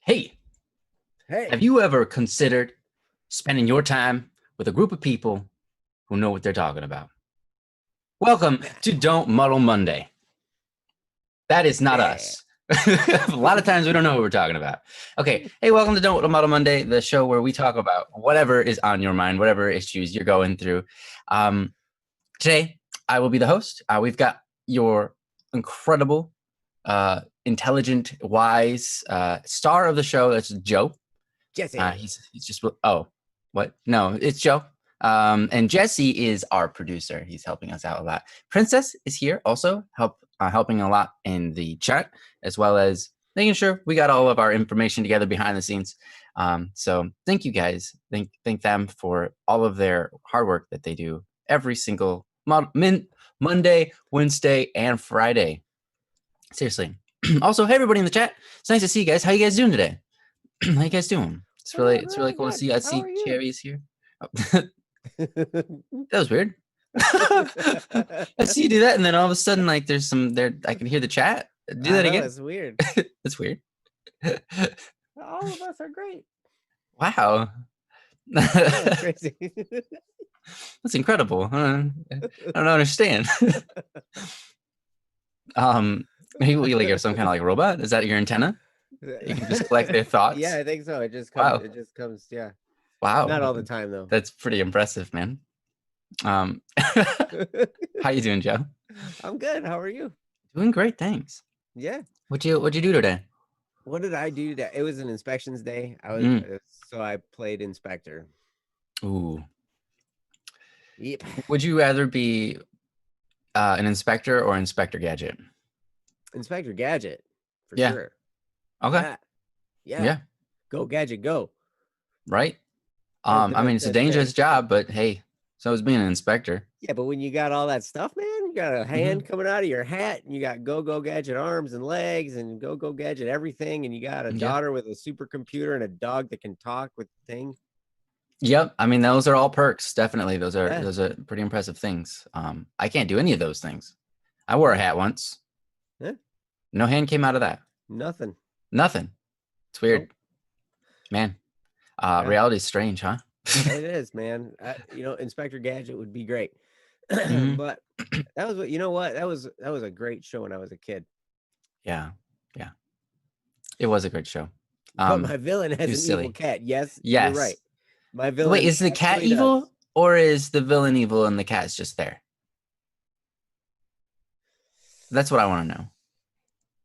Hey, Hey. have you ever considered spending your time with a group of people who know what they're talking about? Welcome to Don't Muddle Monday. That is not Yeah. us. A lot of times we don't know what we're talking about. Okay. Hey, welcome to Don't Muddle Monday, the show where we talk about whatever is on your mind, whatever issues you're going through. Today, I will be the host. We've got your incredible, intelligent, wise star of the show. That's Joe. Jesse. He's just what? No, it's Joe. And Jesse is our producer. He's helping us out a lot. Princess is here also, helping a lot in the chat, as well as making sure we got all of our information together behind the scenes. So thank you guys. Thank them for all of their hard work that they do every single Monday, Wednesday, and Friday. Seriously. Also, hey everybody in the chat. It's nice to see you guys. How you guys doing today? How you guys doing? It's really cool to see. I see Cherry's here. Oh. That was weird. I see you do that, and then all of a sudden, like, there's some there. I can hear the chat. Do that again. That's weird. That's weird. All of us are great. Wow. That's crazy. That's incredible. I don't understand. Maybe we like have some kind of like robot. Is that your antenna? You can just collect their thoughts. Yeah, I think so. It just comes. Wow. It just comes. Yeah. Wow. Not all the time though. That's pretty impressive, man. How you doing, Joe? I'm good. How are you? Doing great, thanks. Yeah. What'd you do today? What did I do today? It was an inspections day. So I played inspector. Ooh. Yep. Would you rather be an inspector or Inspector Gadget? Inspector Gadget, for yeah. sure. Okay. Yeah. Go Gadget, go. Right. I mean, it's a dangerous job, but hey, so is being an inspector. Yeah, but when you got all that stuff, man, you got a hand coming out of your hat, and you got Go Gadget arms and legs, and Go Gadget everything, and you got a daughter with a supercomputer and a dog that can talk with the thing. Yep. I mean, those are all perks. Definitely, those are pretty impressive things. I can't do any of those things. I wore a hat once. Huh? No hand came out of that. Nothing. It's weird. Nope. Man. Reality is strange, huh? It is, man. Inspector Gadget would be great. But that was that was a great show when I was a kid. Yeah. It was a great show. But my villain has an evil cat. Yes, you're right. My villain. Wait, is the cat evil, or is the villain evil and the cat's just there? That's what I want to know.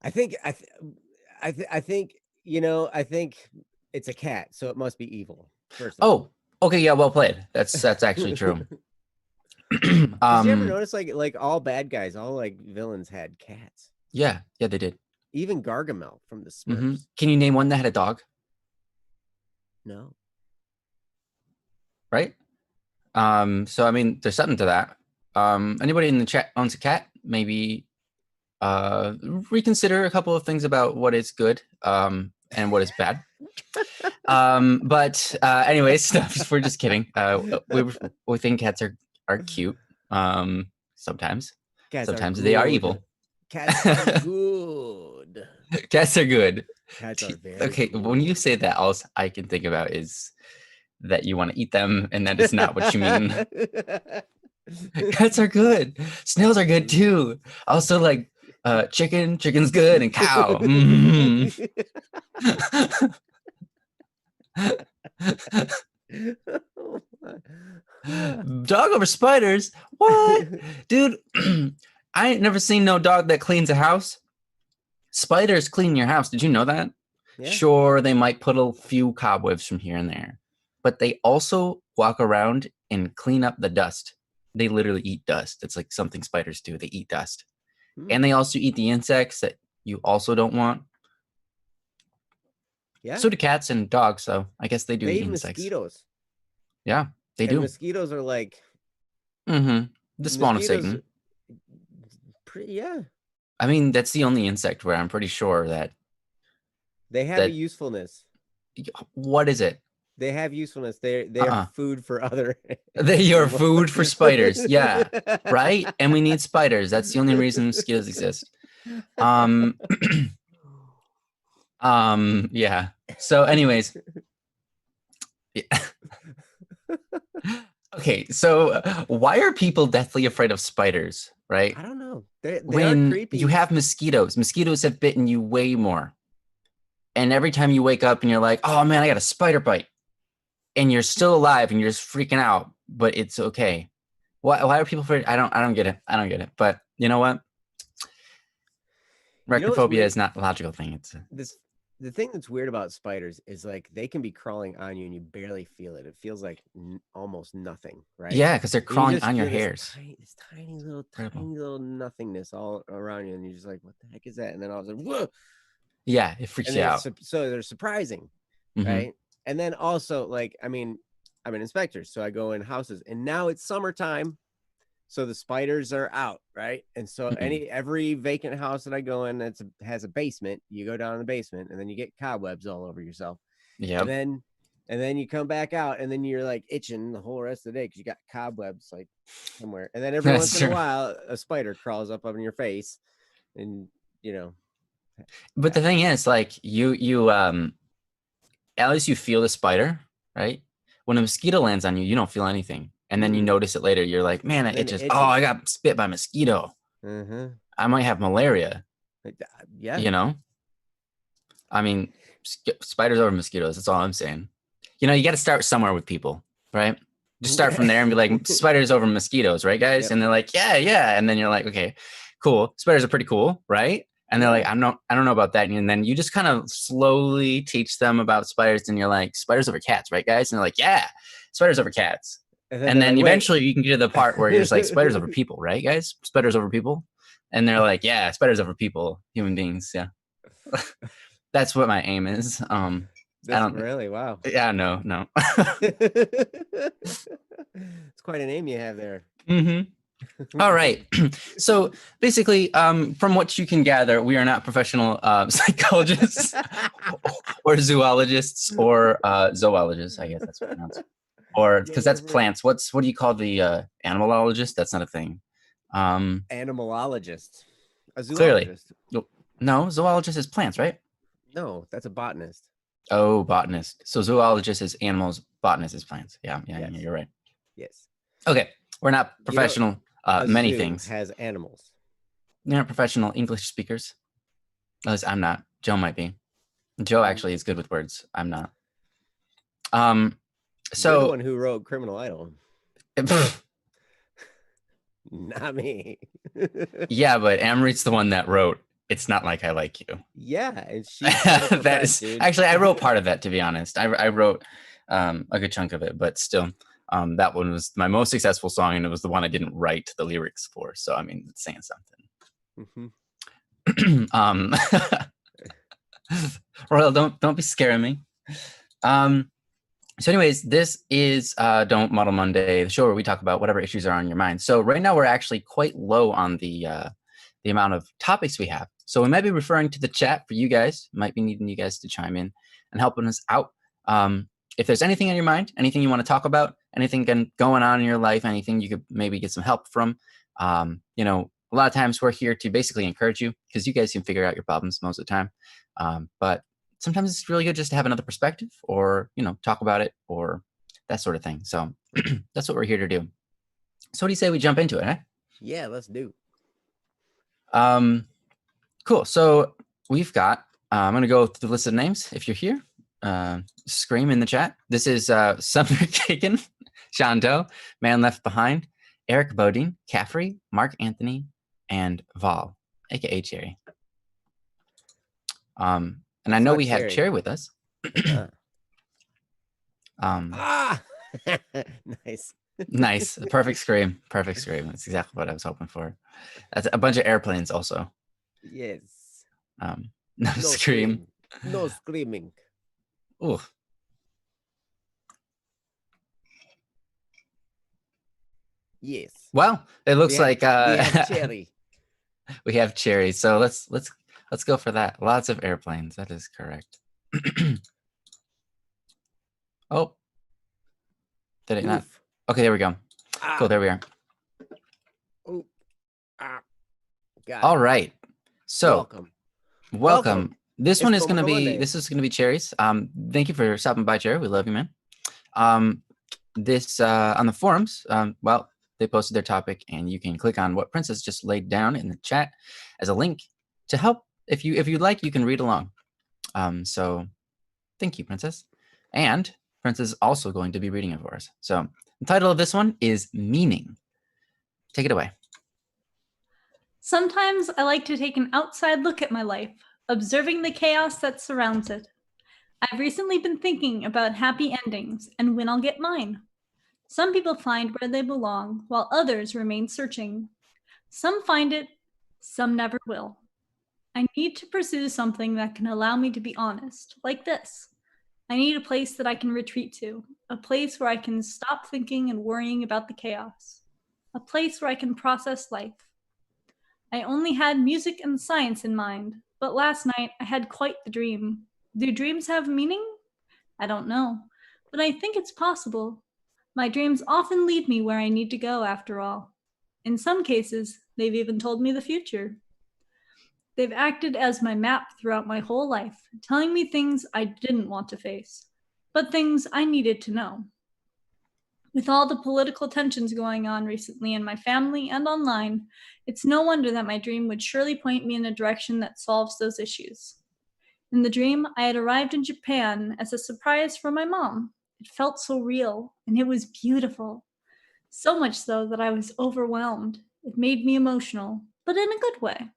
I think it's a cat, so it must be evil. Okay, yeah, well played. That's actually true. Did you ever notice like all bad guys, all like villains had cats? Yeah, they did. Even Gargamel from the Smurfs. Can you name one that had a dog? No. Right? So I mean, there's something to that. Anybody in the chat owns a cat? Maybe reconsider a couple of things about what is good and what is bad. But anyways, we're just kidding. We think cats are cute. Sometimes they are evil. Cats are good. Cats are good. Cats are very okay. good. When you say that, all I can think about is that you want to eat them, and that is not what you mean. Cats are good. Snails are good too. Also, like chicken's good, and cow. Dog over spiders? What? Dude, I ain't never seen no dog that cleans a house. Spiders clean your house. Did you know that? Yeah. Sure, they might put a few cobwebs from here and there, but they also walk around and clean up the dust. They literally eat dust. It's like something spiders do. They eat dust. And they also eat the insects that you also don't want. Yeah. So do cats and dogs, so I guess they do eat insects. Mosquitoes. Yeah, they do. Mosquitoes are like the spawn of Satan. Yeah. I mean, that's the only insect where I'm pretty sure that they have a usefulness. What is it? They have usefulness. They are food for other. They are food for spiders. Yeah, right. And we need spiders. That's the only reason mosquitoes exist. Yeah. So, anyways, yeah. Okay. So, why are people deathly afraid of spiders? Right? I don't know. They are When you creepy. have mosquitoes have bitten you way more. And every time you wake up and you're like, oh man, I got a spider bite, and you're still alive and you're just freaking out, but it's okay. Why are people afraid? I don't get it. I don't get it. But you know what? You know what's Arachnophobia weird? is not a logical thing. It's This the thing that's weird about spiders is like they can be crawling on you and you barely feel it. It feels like almost nothing, right? yeah, because they're And you crawling just on your feel hairs. this tiny Incredible. little nothingness all around you, and you're just like, "What the heck is that?" And then all of a sudden, whoa! Yeah, it freaks And you they're out. so they're surprising, Hmm. right? And then also, like, I mean, I'm an inspector, so I go in houses, and now it's summertime, so the spiders are out, right? And so Hmm. every vacant house that I go in that has a basement, you go down in the basement, and then you get cobwebs all over yourself, and Yep, then you come back out, and then you're like itching the whole rest of the day because you got cobwebs like somewhere, and then every once that's in a true. while a spider crawls up on your face, and you know, But the thing is, like, at least you feel the spider, right? When a mosquito lands on you, you don't feel anything, and then you mm-mm. notice it later. You're like, man, And it then it just, oh, I itches. got bit by a mosquito. Uh-huh. I might have malaria. Yeah. You know, I mean, spiders over mosquitoes. That's all I'm saying. You know, you got to start somewhere with people, right? Just start from there and be like, spiders over mosquitoes, right, guys? Yep. And they're like, yeah, yeah. And then you're like, okay, cool. Spiders are pretty cool, right? And they're like, Yeah. I don't know about that. And then you just kind of slowly teach them about spiders, and you're like, spiders over cats, right, guys? And they're like, yeah, spiders over cats. And then And they're then like, wait. eventually you can get to the part where you're just like, spiders over people, right, guys? Spiders over people. And they're like, yeah, spiders over people, human beings. Yeah. That's what my aim is. I That's don't. really wow. Yeah, no, no. It's quite a name you have there. Hmm. All right. So basically, from what you can gather, we are not professional psychologists or zoologists or zoologists. I guess that's what pronounced. Or Yeah, because that's plants. What do you call the animalologist? That's not a thing. animalologist. A Clearly, zoologist. no. Zoologist is plants, right? No, that's a botanist. Oh, botanist. So zoologist is animals, botanist is plants. Yeah, yeah, Yes. you're right. Yes. Okay, we're not You know, professional a many zoo things. has animals. They're not professional English speakers. At least I'm not. Joe might be. Joe actually is good with words. I'm not. You're the So one who wrote Criminal Idol. Not me. yeah, but Amrit's the one that wrote It's Not Like I Like You. Yeah, and she's critical That fed, is dude. actually I wrote part of that, to be honest. I wrote a good chunk of it, but still, that one was my most successful song, and it was the one I didn't write the lyrics for. So I mean, it's saying something. um, Royal, don't be scaring me. So anyways, this is Don't Model Monday, the show where we talk about whatever issues are on your mind. So right now we're actually quite low on the amount of topics we have. So we might be referring to the chat for you guys. Might be needing you guys to chime in and helping us out. If there's anything on your mind, anything you want to talk about, anything going on in your life, anything you could maybe get some help from, you know, a lot of times we're here to basically encourage you because you guys can figure out your problems most of the time. But sometimes it's really good just to have another perspective or, you know, talk about it or that sort of thing. So that's what we're here to do. So what do you say we jump into it, eh? Yeah, let's do. Cool. So we've got, I'm going to go through the list of names. If you're here, scream in the chat. This is Sumner Kagan, Sean Doe, Man Left Behind, Eric Bodine, Caffrey, Mark Anthony, and Vol, aka Cherry. And I know we have Cherry with us. Nice. Nice. Perfect scream. Perfect scream. That's exactly what I was hoping for. That's a bunch of airplanes also. Yes. No scream. No screaming. Ooh. Yes. Well, it looks like we have Cherry. We have Cherry. So let's go for that. Lots of airplanes. That is correct. Oh. Did it not? Okay, there we go. Cool, there we are. Got All right. So welcome. This It's one is Cool gonna Muddle be Monday. Cherry's. Thank you for stopping by, Cherry. We love you, man. This on the forums. Well, they posted their topic, and you can click on what Princess just laid down in the chat as a link to help. If you'd like, you can read along. So thank you, Princess. And Princess is also going to be reading it for us. So the title of this one is Meaning. Take it away. Sometimes I like to take an outside look at my life, observing the chaos that surrounds it. I've recently been thinking about happy endings and when I'll get mine. Some people find where they belong, while others remain searching. Some find it, some never will. I need to pursue something that can allow me to be honest, like this. I need a place that I can retreat to, a place where I can stop thinking and worrying about the chaos, a place where I can process life. I only had music and science in mind, but last night I had quite the dream. Do dreams have meaning? I don't know, but I think it's possible. My dreams often lead me where I need to go, after all. In some cases, they've even told me the future. They've acted as my map throughout my whole life, telling me things I didn't want to face, but things I needed to know. With all the political tensions going on recently in my family and online, it's no wonder that my dream would surely point me in a direction that solves those issues. In the dream, I had arrived in Japan as a surprise for my mom. It felt so real, and it was beautiful. So much so that I was overwhelmed. It made me emotional, but in a good way.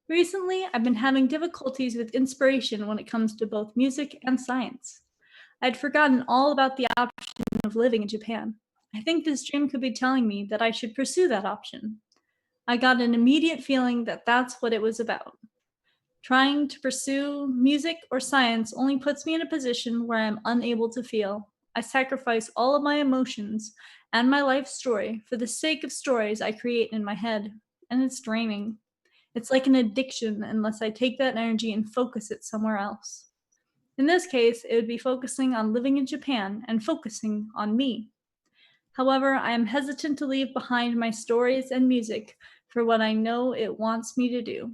Recently, I've been having difficulties with inspiration when it comes to both music and science. I'd forgotten all about the option of living in Japan. I think this dream could be telling me that I should pursue that option. I got an immediate feeling that that's what it was about. Trying to pursue music or science only puts me in a position where I'm unable to feel. I sacrifice all of my emotions and my life story for the sake of stories I create in my head, and it's draining. It's like an addiction unless I take that energy and focus it somewhere else. In this case, it would be focusing on living in Japan and focusing on me. However, I am hesitant to leave behind my stories and music for what I know it wants me to do.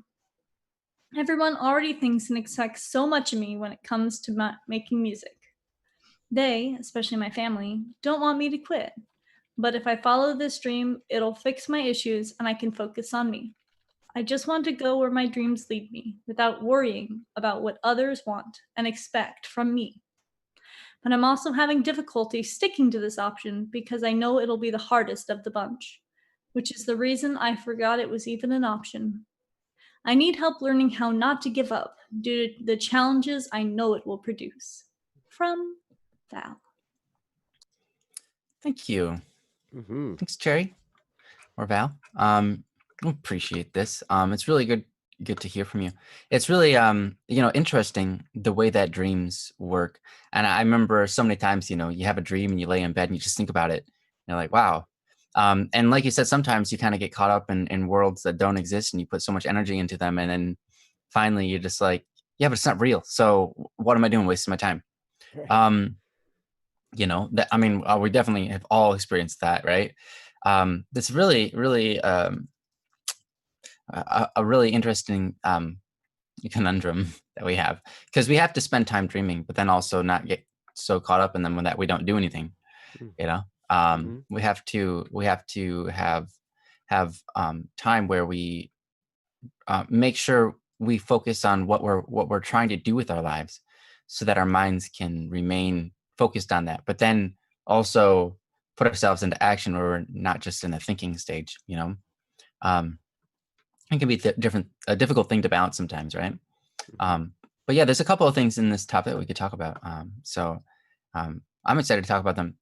Everyone already thinks and expects so much of me when it comes to making music. They, especially my family, don't want me to quit. But if I follow this dream, it'll fix my issues and I can focus on me. I just want to go where my dreams lead me without worrying about what others want and expect from me. But I'm also having difficulty sticking to this option because I know it'll be the hardest of the bunch, which is the reason I forgot it was even an option. I need help learning how not to give up due to the challenges I know it will produce. From Val. Thank you. Mm-hmm. Thanks, Cherry or Val. Appreciate this. It's really good to hear from you. It's really interesting the way that dreams work. And I remember so many times, you have a dream and you lay in bed and you just think about it. And you're like, wow. And like you said, sometimes you kind of get caught up in worlds that don't exist and you put so much energy into them. And then finally you're just like, yeah, but it's not real. So what am I doing wasting my time? We definitely have all experienced that, right? That's really, really a really interesting conundrum that we have, because we have to spend time dreaming, but then also not get so caught up in them that we don't do anything. We have to have time where we make sure we focus on what we're trying to do with our lives, so that our minds can remain focused on that, but then also put ourselves into action where we're not just in the thinking stage. It can be a difficult thing to balance sometimes, right? But yeah, there's a couple of things in this topic that we could talk about. I'm excited to talk about them.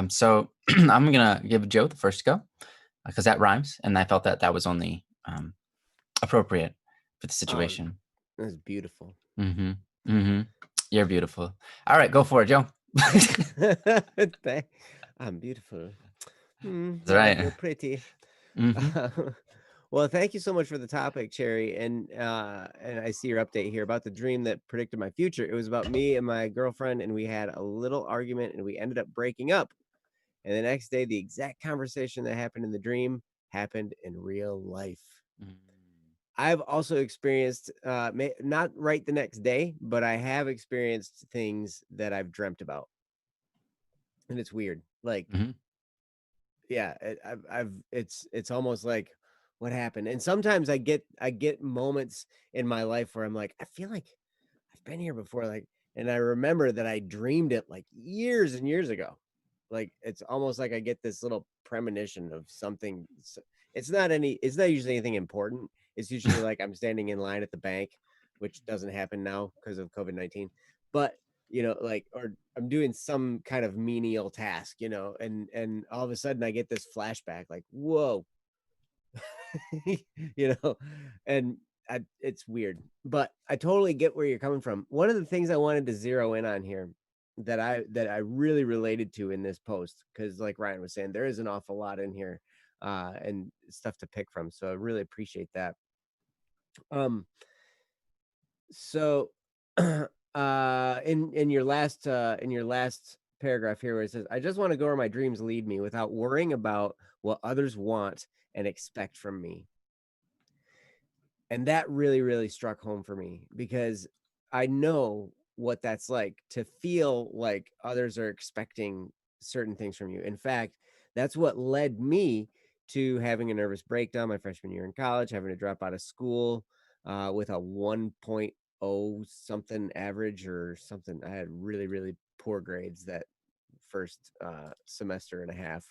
So I'm gonna give Joe the first go, because that rhymes, and I felt that was only appropriate for the situation. That's beautiful. You're beautiful. All right, go for it, Joe. I'm beautiful. That's right. You're pretty. Well, thank you so much for the topic, Cherry. And I see your update here about the dream that predicted my future. It was about me and my girlfriend, and we had a little argument, and we ended up breaking up. And the next day, the exact conversation that happened in the dream happened in real life. I've also experienced, not right the next day, but I have experienced things that I've dreamt about, and it's weird. Like, Mhm. yeah, it's almost like what happened. And sometimes I get moments in my life where I'm like, I feel like I've been here before, like, and I remember that I dreamed it like years and years ago. Like it's almost like I get this little premonition of something. It's not usually anything important. It's usually like I'm standing in line at the bank, which doesn't happen now because of COVID-19. But like, or I'm doing some kind of menial task, and all of a sudden I get this flashback, like, whoa, you know, and it's weird, but I totally get where you're coming from. One of the things I wanted to zero in on here that I really related to in this post, because like Ryan was saying, there is an awful lot in here, and stuff to pick from. So I really appreciate that. Um, so in your last paragraph here where it says, I just want to go where my dreams lead me without worrying about what others want and expect from me. And that really, really struck home for me, because I know what that's like, to feel like others are expecting certain things from you. In fact, that's what led me to having a nervous breakdown my freshman year in college, having to drop out of school, with a 1.0 something average or something. I had really, really poor grades that first semester and a half.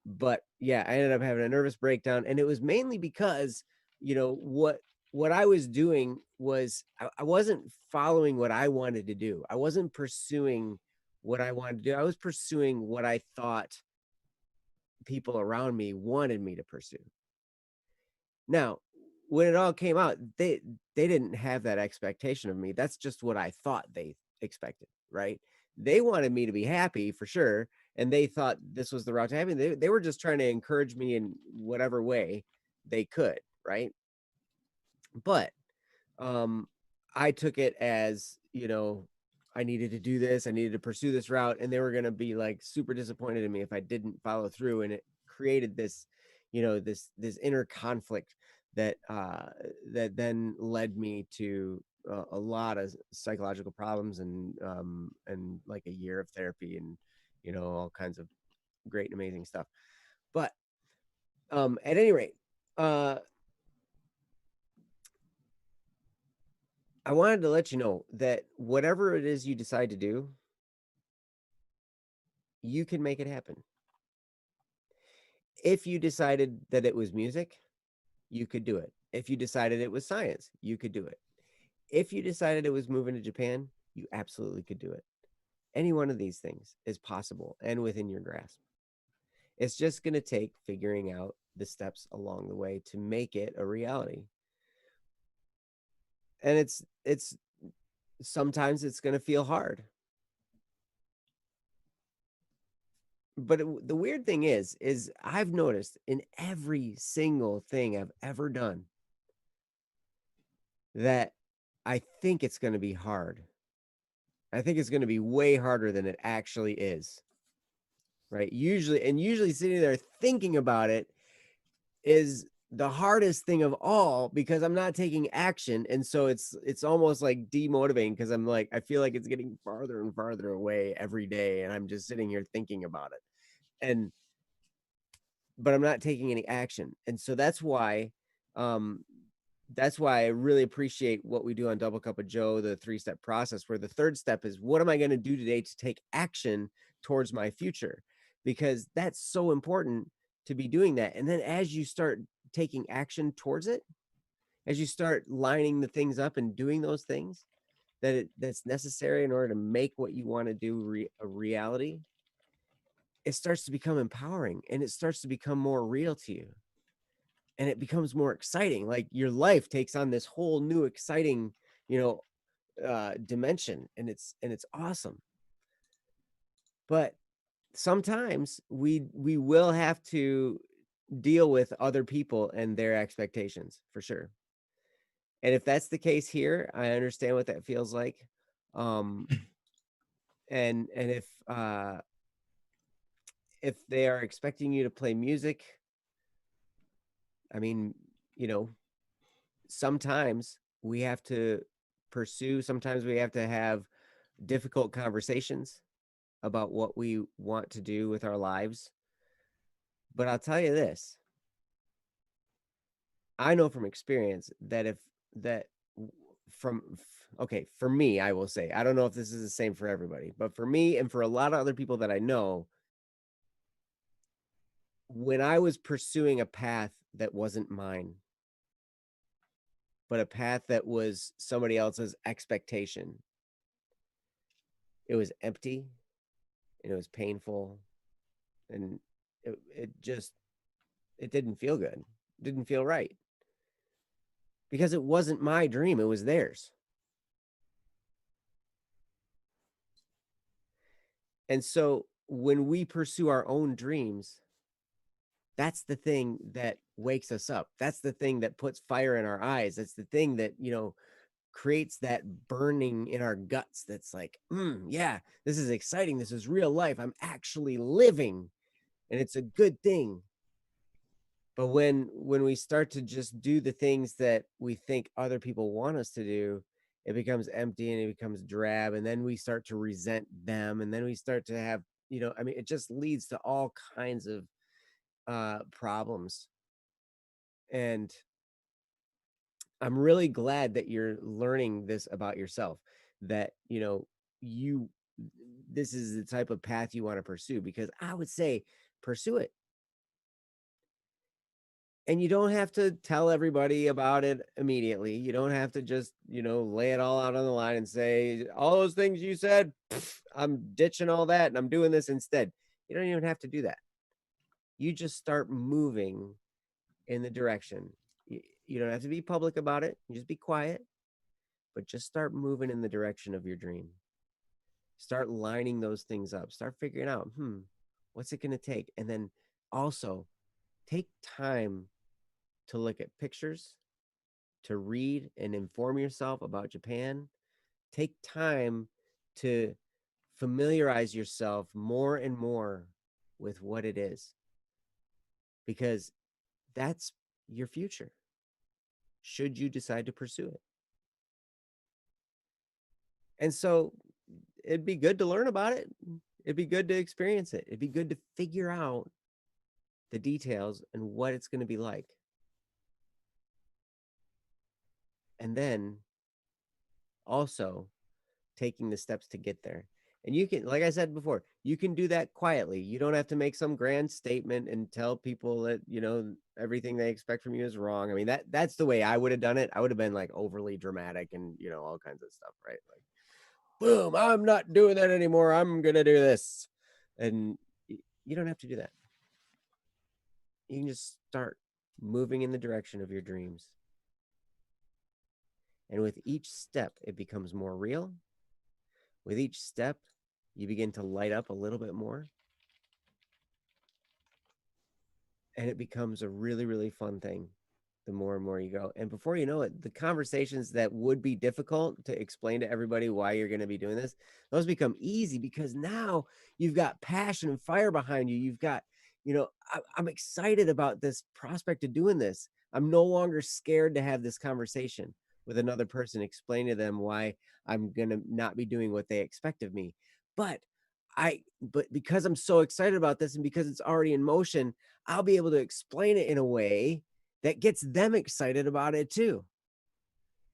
But yeah, I ended up having a nervous breakdown, and it was mainly because what I was doing was I wasn't following what I wanted to do. I wasn't pursuing what I wanted to do. I was pursuing what I thought people around me wanted me to pursue. Now, when it all came out, they didn't have that expectation of me. That's just what I thought they expected, right? They wanted me to be happy for sure, and they thought this was the route to happy. They were just trying to encourage me in whatever way they could, right? But um I took it as, I needed to do this, I needed to pursue this route, and they were going to be like super disappointed in me if I didn't follow through. And it created this, this inner conflict that that then led me to a lot of psychological problems, and like a year of therapy, and all kinds of great and amazing stuff. But at any rate, uh I wanted to let you know that whatever it is you decide to do, you can make it happen. If you decided that it was music, you could do it. If you decided it was science, you could do it. If you decided it was moving to Japan, you absolutely could do it. Any one of these things is possible and within your grasp. It's just going to take figuring out the steps along the way to make it a reality. And it's sometimes it's going to feel hard. But the weird thing is I've noticed in every single thing I've ever done that I think it's going to be hard. I think it's going to be way harder than it actually is. Right? Usually sitting there thinking about it is the hardest thing of all, because I'm not taking action, and so it's almost like demotivating, because I'm like, I feel like it's getting farther and farther away every day, and I'm just sitting here thinking about it. And but I'm not taking any action. And so um that's why I really appreciate what we do on Double Cup of Joe, the 3-step process, where the third step is, what am I going to do today to take action towards my future? Because that's so important to be doing that. And then as you start taking action towards it, as you start lining the things up and doing those things that's necessary in order to make what you want to do a reality, it starts to become empowering, and it starts to become more real to you, and it becomes more exciting. Like your life takes on this whole new exciting, dimension, and it's awesome. But sometimes we will have to deal with other people and their expectations, for sure. And if that's the case here, I understand what that feels like. um and if they are expecting you to play music, I mean, sometimes we have to sometimes we have to have difficult conversations about what we want to do with our lives. But I'll tell you this, I know from experience that okay, for me, I will say, I don't know if this is the same for everybody, but for me and for a lot of other people that I know, when I was pursuing a path that wasn't mine, but a path that was somebody else's expectation, it was empty and it was painful, and it didn't feel good. It didn't feel right because it wasn't my dream, it was theirs. And so when we pursue our own dreams, that's the thing that wakes us up. That's the thing that puts fire in our eyes. That's the thing that, creates that burning in our guts. That's like, yeah, this is exciting. This is real life. I'm actually living, and it's a good thing. But when we start to just do the things that we think other people want us to do, it becomes empty and it becomes drab. And then we start to resent them. And then we start to have, it just leads to all kinds of problems. And I'm really glad that you're learning this about yourself, that, this is the type of path you want to pursue, because I would say pursue it. And you don't have to tell everybody about it immediately. You don't have to just, lay it all out on the line and say, all those things you said, I'm ditching all that and I'm doing this instead. You don't even have to do that. You just start moving in the direction. You don't have to be public about it. You just be quiet, but just start moving in the direction of your dream. Start lining those things up. Start figuring out, what's it going to take? And then also take time to look at pictures, to read and inform yourself about Japan. Take time to familiarize yourself more and more with what it is, because that's your future, should you decide to pursue it. And so it'd be good to learn about it. It'd be good to experience it. It'd be good to figure out the details and what it's going to be like. And then also taking the steps to get there. And you can, like I said before, you can do that quietly. You don't have to make some grand statement and tell people that, everything they expect from you is wrong. I mean, that's the way I would have done it. I would have been like overly dramatic and, all kinds of stuff, right? Like, boom, I'm not doing that anymore. I'm going to do this. And you don't have to do that. You can just start moving in the direction of your dreams. And with each step, it becomes more real. With each step, you begin to light up a little bit more. And it becomes a really, really fun thing the more and more you go. And before you know it, the conversations that would be difficult to explain to everybody why you're going to be doing this, those become easy, because now you've got passion and fire behind you. You've got, I'm excited about this prospect of doing this. I'm no longer scared to have this conversation with another person, explain to them why I'm going to not be doing what they expect of me. But because I'm so excited about this and because it's already in motion, I'll be able to explain it in a way that gets them excited about it too.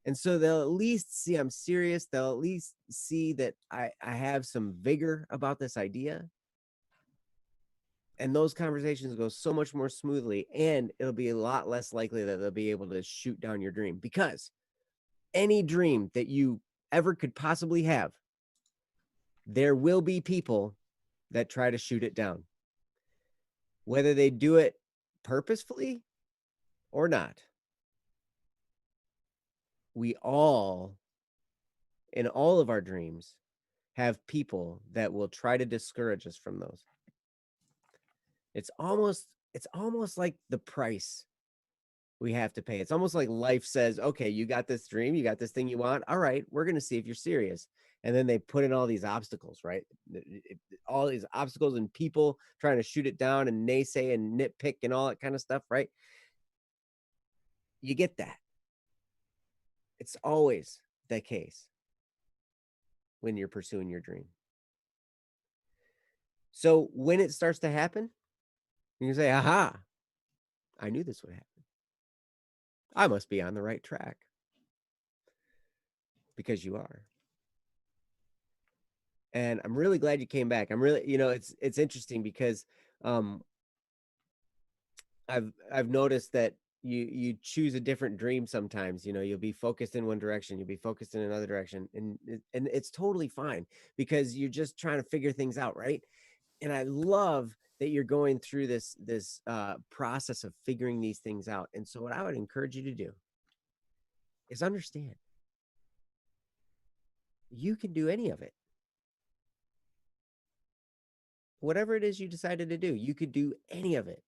And so they'll at least see I'm serious. They'll at least see that I have some vigor about this idea. And those conversations go so much more smoothly, and it'll be a lot less likely that they'll be able to shoot down your dream, because any dream that you ever could possibly have, there will be people that try to shoot it down, whether they do it purposefully or not. We all, in all of our dreams, have people that will try to discourage us from those. It's almost like the price we have to pay. It's almost like life says, okay, you got this dream, you got this thing you want. All right, we're going to see if you're serious. And then they put in all these obstacles, right? All these obstacles and people trying to shoot it down and naysay and nitpick and all that kind of stuff, right? You get that. It's always the case when you're pursuing your dream. So when it starts to happen, you can say, aha, I knew this would happen. I must be on the right track. Because you are. And I'm really glad you came back. I'm really, it's interesting because I've noticed that you choose a different dream sometimes. You'll be focused in one direction, you'll be focused in another direction, and it's totally fine because you're just trying to figure things out, right? And I love that you're going through this process of figuring these things out. And so what I would encourage you to do is understand you can do any of it. Whatever it is you decided to do, you could do any of it.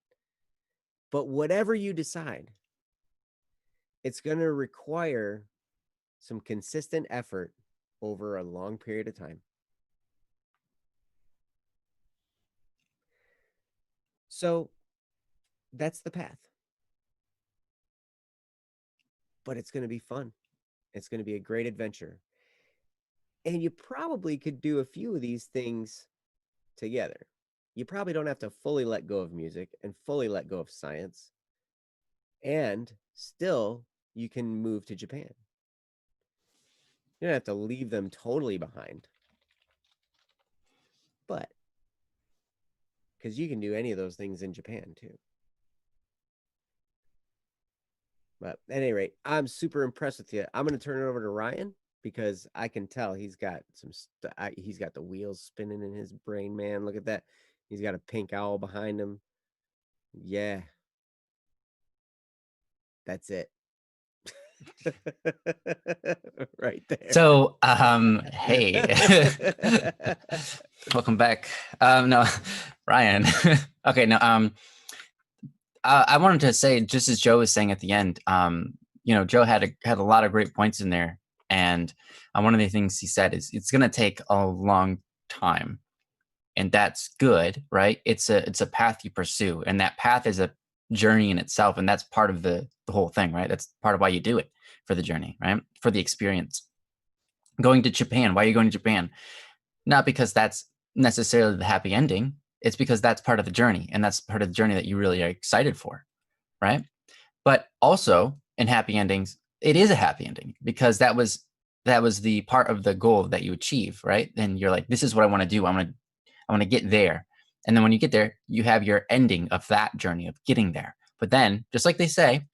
But whatever you decide, it's going to require some consistent effort over a long period of time. So that's the path. But it's going to be fun. It's going to be a great adventure. And you probably could do a few of these things together. You probably don't have to fully let go of music and fully let go of science. And still, you can move to Japan. You don't have to leave them totally behind. But because you can do any of those things in Japan too. But at any rate, I'm super impressed with you. I'm going to turn it over to Ryan because I can tell he's got he's got the wheels spinning in his brain, man. Look at that. He's got a pink owl behind him. Yeah. That's it. Right there. So, hey, welcome back. No, Ryan. Okay, no, I wanted to say, just as Joe was saying at the end, Joe had a lot of great points in there, and one of the things he said is it's going to take a long time, and that's good, right? It's a path you pursue, and that path is a journey in itself, and that's part of the whole thing, right? That's part of why you do it, for the journey, right? For the experience. Going to Japan, why are you going to Japan? Not because that's necessarily the happy ending. It's because that's part of the journey, and that's part of the journey that you really are excited for, right? But also in happy endings, it is a happy ending because that was the part of the goal that you achieve, right? Then you're like, this is what I want to do. I want to get there. And then when you get there, you have your ending of that journey of getting there. But then, just like they say,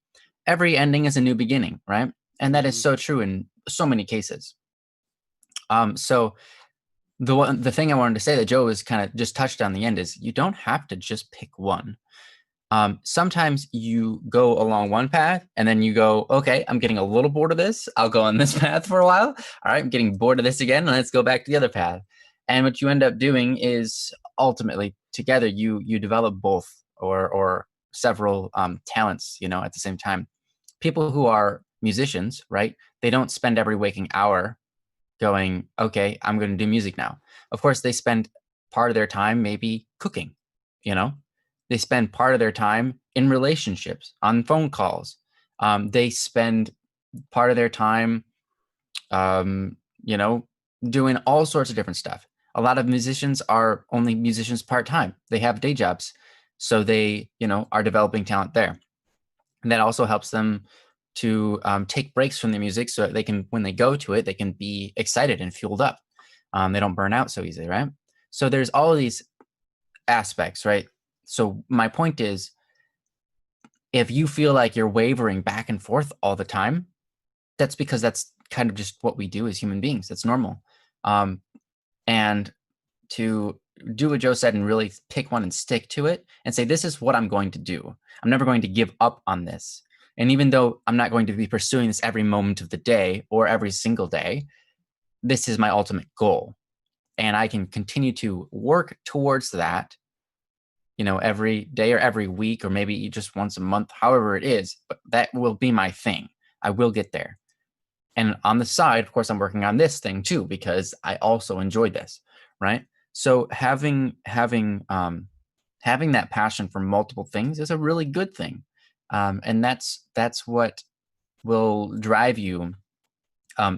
every ending is a new beginning, right? And that is so true in so many cases. So the thing I wanted to say that Joe was kind of just touched on the end is you don't have to just pick one. Sometimes you go along one path and then you go, okay, I'm getting a little bored of this. I'll go on this path for a while. All right, I'm getting bored of this again. Let's go back to the other path. And what you end up doing is ultimately together you develop both or several talents, at the same time. People who are musicians, right? They don't spend every waking hour going, okay, I'm going to do music now. Of course, they spend part of their time maybe cooking, they spend part of their time in relationships, on phone calls. They spend part of their time, doing all sorts of different stuff. A lot of musicians are only musicians part-time. They have day jobs. So they, are developing talent there. And that also helps them to take breaks from the music so that they can, when they go to it, they can be excited and fueled up. They don't burn out so easily, right? So there's all of these aspects, right? So my point is, if you feel like you're wavering back and forth all the time, that's because that's kind of just what we do as human beings. That's normal. And to do what Joe said and really pick one and stick to it and say, this is what I'm going to do. I'm never going to give up on this. And even though I'm not going to be pursuing this every moment of the day or every single day, this is my ultimate goal. And I can continue to work towards that, every day or every week, or maybe just once a month, however it is, but that will be my thing. I will get there. And on the side, of course, I'm working on this thing too, because I also enjoy this, right? So having that passion for multiple things is a really good thing. And that's what will drive you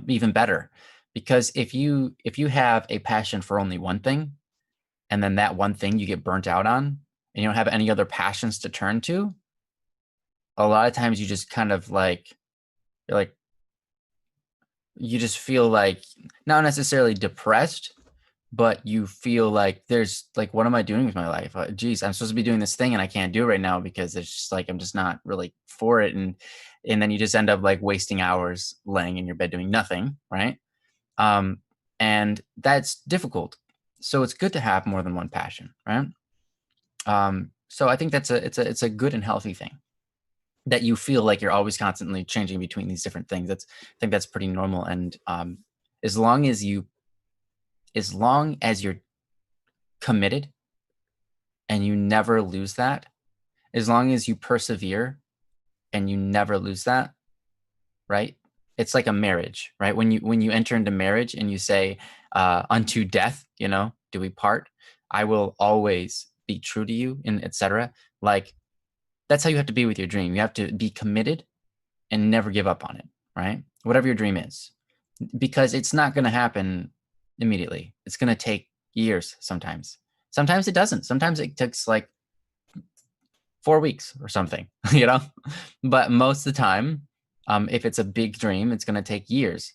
even better. Because if you have a passion for only one thing, and then that one thing you get burnt out on, and you don't have any other passions to turn to, a lot of times you just kind of like, you're like, you just feel like not necessarily depressed, but you feel like there's like, what am I doing with my life? Geez, I'm supposed to be doing this thing and I can't do it right now because it's just like, I'm just not really for it. And then you just end up like wasting hours laying in your bed doing nothing. Right. Um, and that's difficult. So it's good to have more than one passion. Right. So I think it's a good and healthy thing, that you feel like you're always constantly changing between these different things. I think that's pretty normal. And as long as you're committed and you never lose that, as long as you persevere and you never lose that, right? It's like a marriage, right? When you enter into marriage and you say, unto death, do we part? I will always be true to you, and etc. Like, that's how you have to be with your dream. You have to be committed and never give up on it, right? Whatever your dream is, because it's not going to happen immediately. It's going to take years sometimes. Sometimes it doesn't. Sometimes it takes like 4 weeks or something, But most of the time, if it's a big dream, it's going to take years.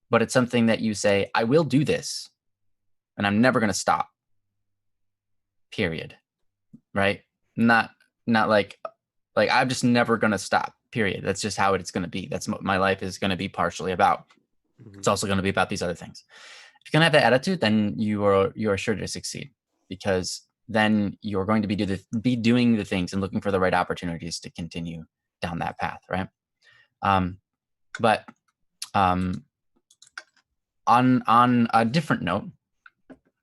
But it's something that you say, I will do this, and I'm never going to stop. Period. Right? Not like I'm just never going to stop. Period. That's just how it's going to be. That's what my life is going to be partially about. Mhm. It's also going to be about these other things. If you're going to have that attitude, then you are sure to succeed, because then you're going to be doing the things and looking for the right opportunities to continue down that path, right? But on a different note,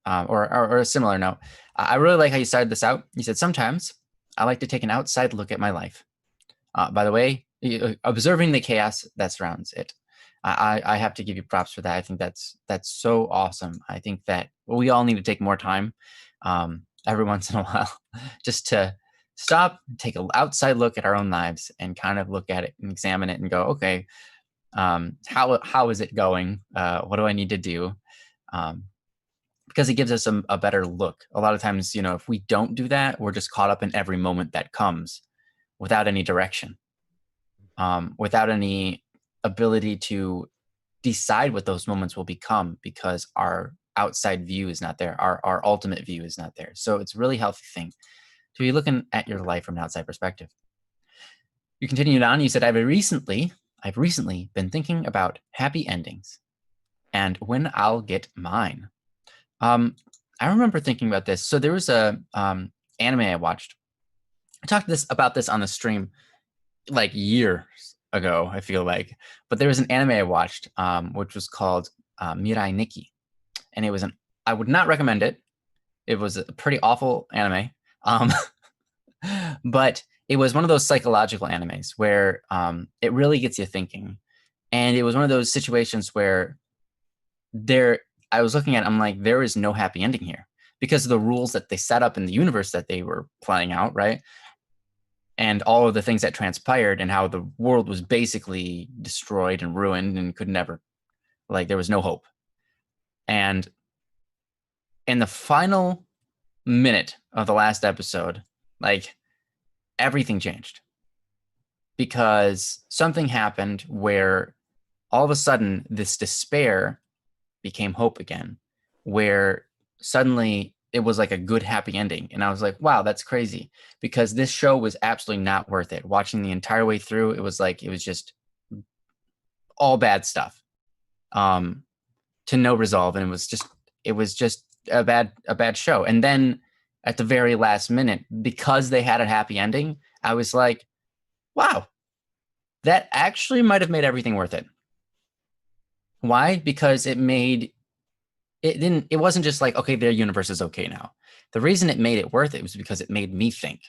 or a similar note, I really like how you started this out. You said, sometimes I like to take an outside look at my life. By the way, observing the chaos that surrounds it. I have to give you props for that. I think that's so awesome. I think that we all need to take more time, every once in a while, just to stop, take an outside look at our own lives, and kind of look at it and examine it and go, okay, how is it going? What do I need to do? Because it gives us a better look. A lot of times, if we don't do that, we're just caught up in every moment that comes without any direction, without any ability to decide what those moments will become, because our outside view is not there. Our ultimate view is not there. So it's a really healthy thing to be looking at your life from an outside perspective. You continued on. You said, I've recently been thinking about happy endings and when I'll get mine. I remember thinking about this. So there was a anime I watched. I talked about this on the stream like years ago, I feel like. But there was an anime I watched, which was called Mirai Nikki, and I would not recommend it. It was a pretty awful anime, but it was one of those psychological animes where it really gets you thinking. And it was one of those situations where I was looking at it, I'm like, there is no happy ending here, because of the rules that they set up in the universe that they were playing out, right? And all of the things that transpired, and how the world was basically destroyed and ruined and could never, like, there was no hope. And in the final minute of the last episode, like, everything changed, because something happened where all of a sudden this despair became hope again, where suddenly it was like a good happy ending. And I was like, wow, that's crazy, because this show was absolutely not worth it. Watching the entire way through, it was just all bad stuff, to no resolve. And it was just a bad show. And then at the very last minute, because they had a happy ending, I was like, wow, that actually might have made everything worth it. Why? Because it wasn't just like, okay, their universe is okay now. The reason it made it worth it was because it made me think,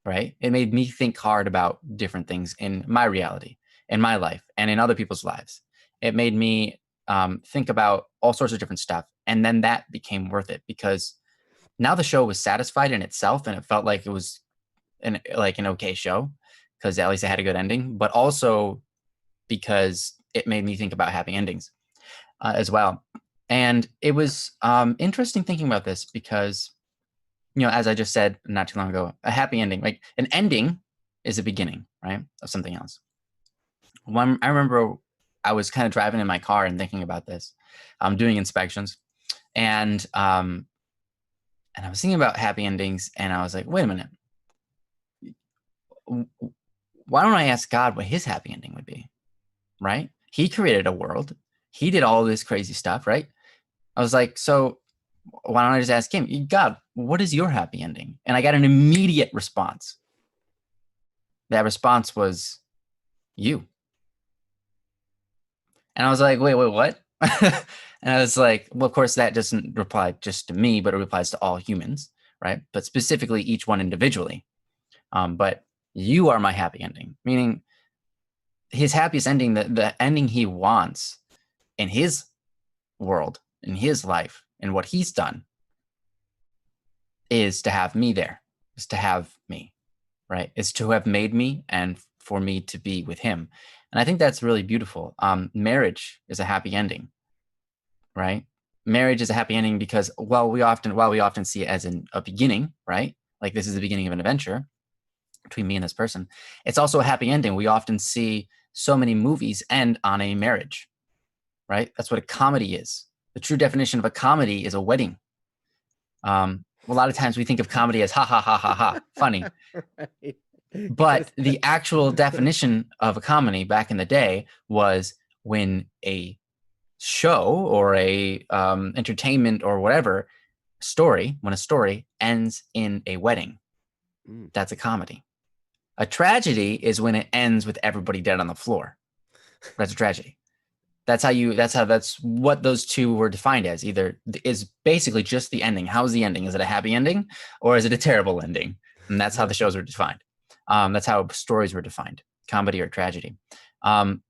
right? It made me think hard about different things in my reality, in my life, and in other people's lives. It made me think about all sorts of different stuff. And then that became worth it, because now the show was satisfied in itself, and it felt like it was an okay show, because at least it had a good ending, but also because it made me think about happy endings as well. And it was interesting thinking about this because, as I just said not too long ago, a happy ending, like an ending is a beginning, right, of something else. I remember I was kind of driving in my car and thinking about this, doing inspections, and I was thinking about happy endings, and I was like, wait a minute, why don't I ask God what his happy ending would be, right? He created a world. He did all this crazy stuff, right? I was like, so why don't I just ask him, God, what is your happy ending? And I got an immediate response. That response was you. And I was like, wait, what? And I was like, well, of course, that doesn't reply just to me, but it replies to all humans, right? But specifically each one individually. But you are my happy ending, meaning his happiest ending, the ending he wants in his world, in his life, and what he's done is to have me there, is to have me, right? Is to have made me and for me to be with him. And I think that's really beautiful. Marriage is a happy ending, right? Marriage is a happy ending because while we often see it as a beginning, right? Like this is the beginning of an adventure between me and this person. It's also a happy ending. We often see so many movies end on a marriage, right? That's what a comedy is. The true definition of a comedy is a wedding. A lot of times we think of comedy as ha ha ha ha ha, funny. Right. But the actual definition of a comedy back in the day was when a show or a entertainment or whatever story, when a story ends in a wedding, that's a comedy. A tragedy is when it ends with everybody dead on the floor. That's a tragedy. That's what those two were defined as. Either is basically just the ending. How's the ending? Is it a happy ending or is it a terrible ending? And that's how the shows were defined. That's how stories were defined, comedy or tragedy. And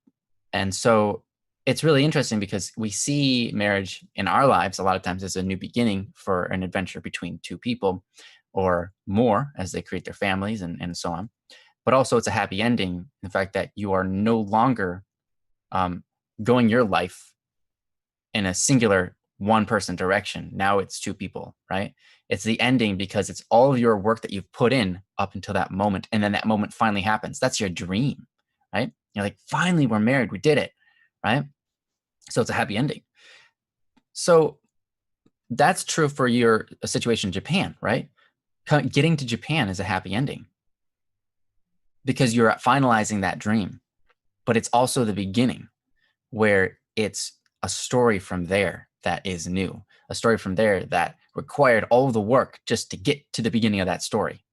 so it's really interesting because we see marriage in our lives a lot of times as a new beginning for an adventure between two people or more as they create their families and so on. But also it's a happy ending, the fact that you are no longer going your life in a singular one person direction. Now it's two people, right? It's the ending because it's all of your work that you've put in up until that moment. And then that moment finally happens. That's your dream, right? You're like, finally, we're married. We did it, right? So it's a happy ending. So that's true for your situation in Japan, right? Getting to Japan is a happy ending because you're finalizing that dream. But it's also the beginning where it's a story from there that is new, a story from there that required all the work just to get to the beginning of that story,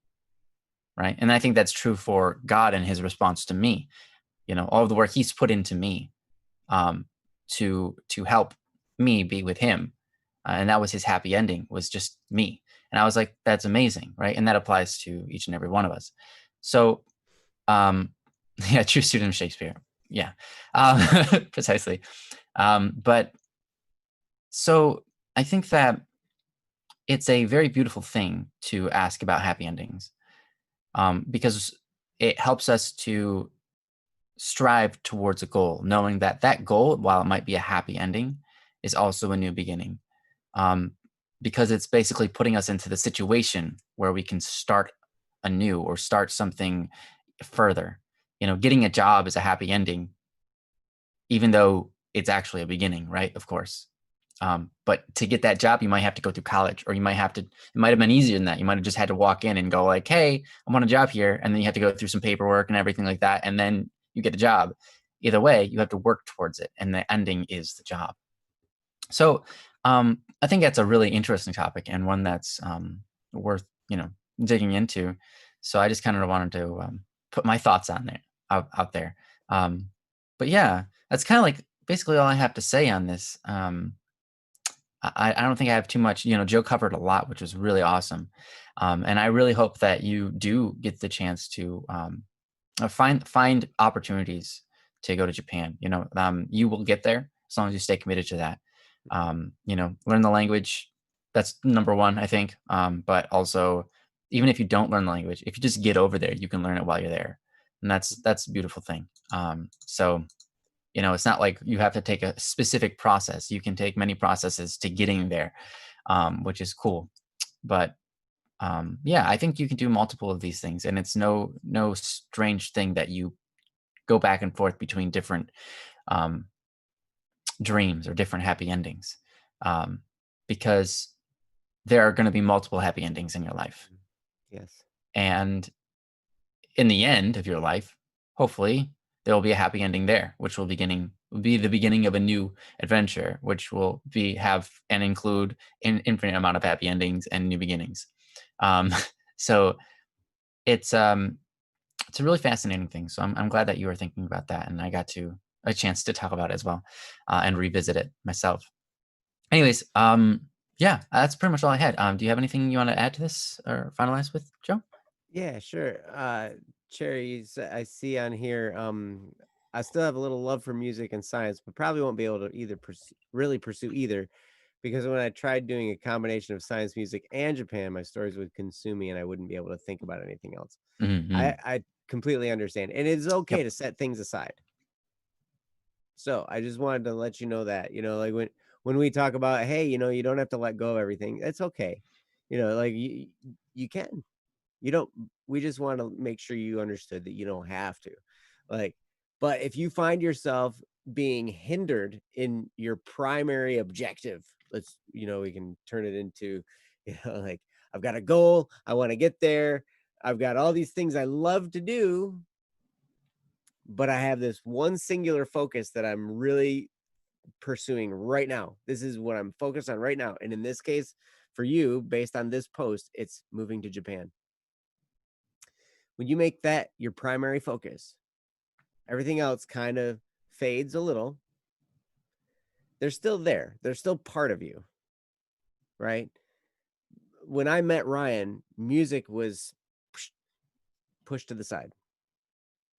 right? And I think that's true for God and his response to me. All of the work he's put into me to help me be with him, and that was his happy ending, was just me. And I was like, that's amazing, right? And that applies to each and every one of us. So, yeah, true student of Shakespeare. Yeah, precisely. But so I think that it's a very beautiful thing to ask about happy endings because it helps us to strive towards a goal, knowing that that goal, while it might be a happy ending, is also a new beginning. Because it's basically putting us into the situation where we can start anew or start something further. Getting a job is a happy ending, even though it's actually a beginning, right? Of course. But to get that job, you might have to go through college, or it might have been easier than that. You might have just had to walk in and go like, hey, I want a job here. And then you have to go through some paperwork and everything like that. And then you get a job. Either way, you have to work towards it. And the ending is the job. So I think that's a really interesting topic and one that's worth, digging into. So I just kind of wanted to put my thoughts on there out there. But yeah, that's kind of like basically all I have to say on this. I don't think I have too much. Joe covered a lot, which was really awesome. And I really hope that you do get the chance to find opportunities to go to Japan. You will get there as long as you stay committed to that. Learn the language. That's number one, I think. But also, even if you don't learn the language, if you just get over there, you can learn it while you're there. And that's a beautiful thing. So It's not like you have to take a specific process. You can take many processes to getting there, which is cool. But yeah, I think you can do multiple of these things, and it's no strange thing that you go back and forth between different dreams or different happy endings, because there are going to be multiple happy endings in your life. Yes. And in the end of your life, hopefully there will be a happy ending there, which will be the beginning of a new adventure, which will have and include an infinite amount of happy endings and new beginnings. So it's a really fascinating thing. So I'm glad that you were thinking about that, and I got a chance to talk about it as well, and revisit it myself. Anyways, yeah, that's pretty much all I had. Do you have anything you want to add to this or finalize with, Joe? Yeah, sure. Cherry, I see on here. I still have a little love for music and science, but probably won't be able to really pursue either, because when I tried doing a combination of science, music, and Japan, my stories would consume me, and I wouldn't be able to think about anything else. Mm-hmm. I completely understand, and it's okay Yep. to set things aside. So I just wanted to let you know that, like when we talk about, hey, you don't have to let go of everything. That's okay. Like you can. You don't We just want to make sure you understood that you don't have to. Like, but if you find yourself being hindered in your primary objective, we can turn it into, like, I've got a goal, I want to get there, I've got all these things I love to do, but I have this one singular focus that I'm really pursuing right now. This is what I'm focused on right now. And in this case, for you, based on this post, it's moving to Japan. When you make that your primary focus, everything else kind of fades a little. They're still there. They're still part of you, right? When I met Ryan, music was pushed to the side.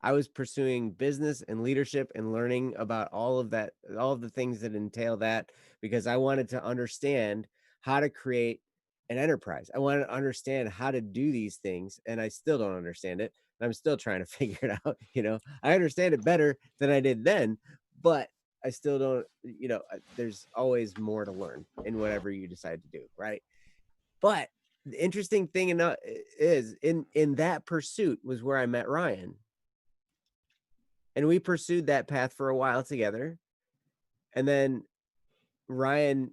I was pursuing business and leadership and learning about all of that, all of the things that entail that, because I wanted to understand how to create an enterprise. I wanted to understand how to do these things, and I still don't understand it. I'm still trying to figure it out. I understand it better than I did then, but I still don't, there's always more to learn in whatever you decide to do, right? But the interesting thing is in that pursuit was where I met Ryan. And we pursued that path for a while together. And then Ryan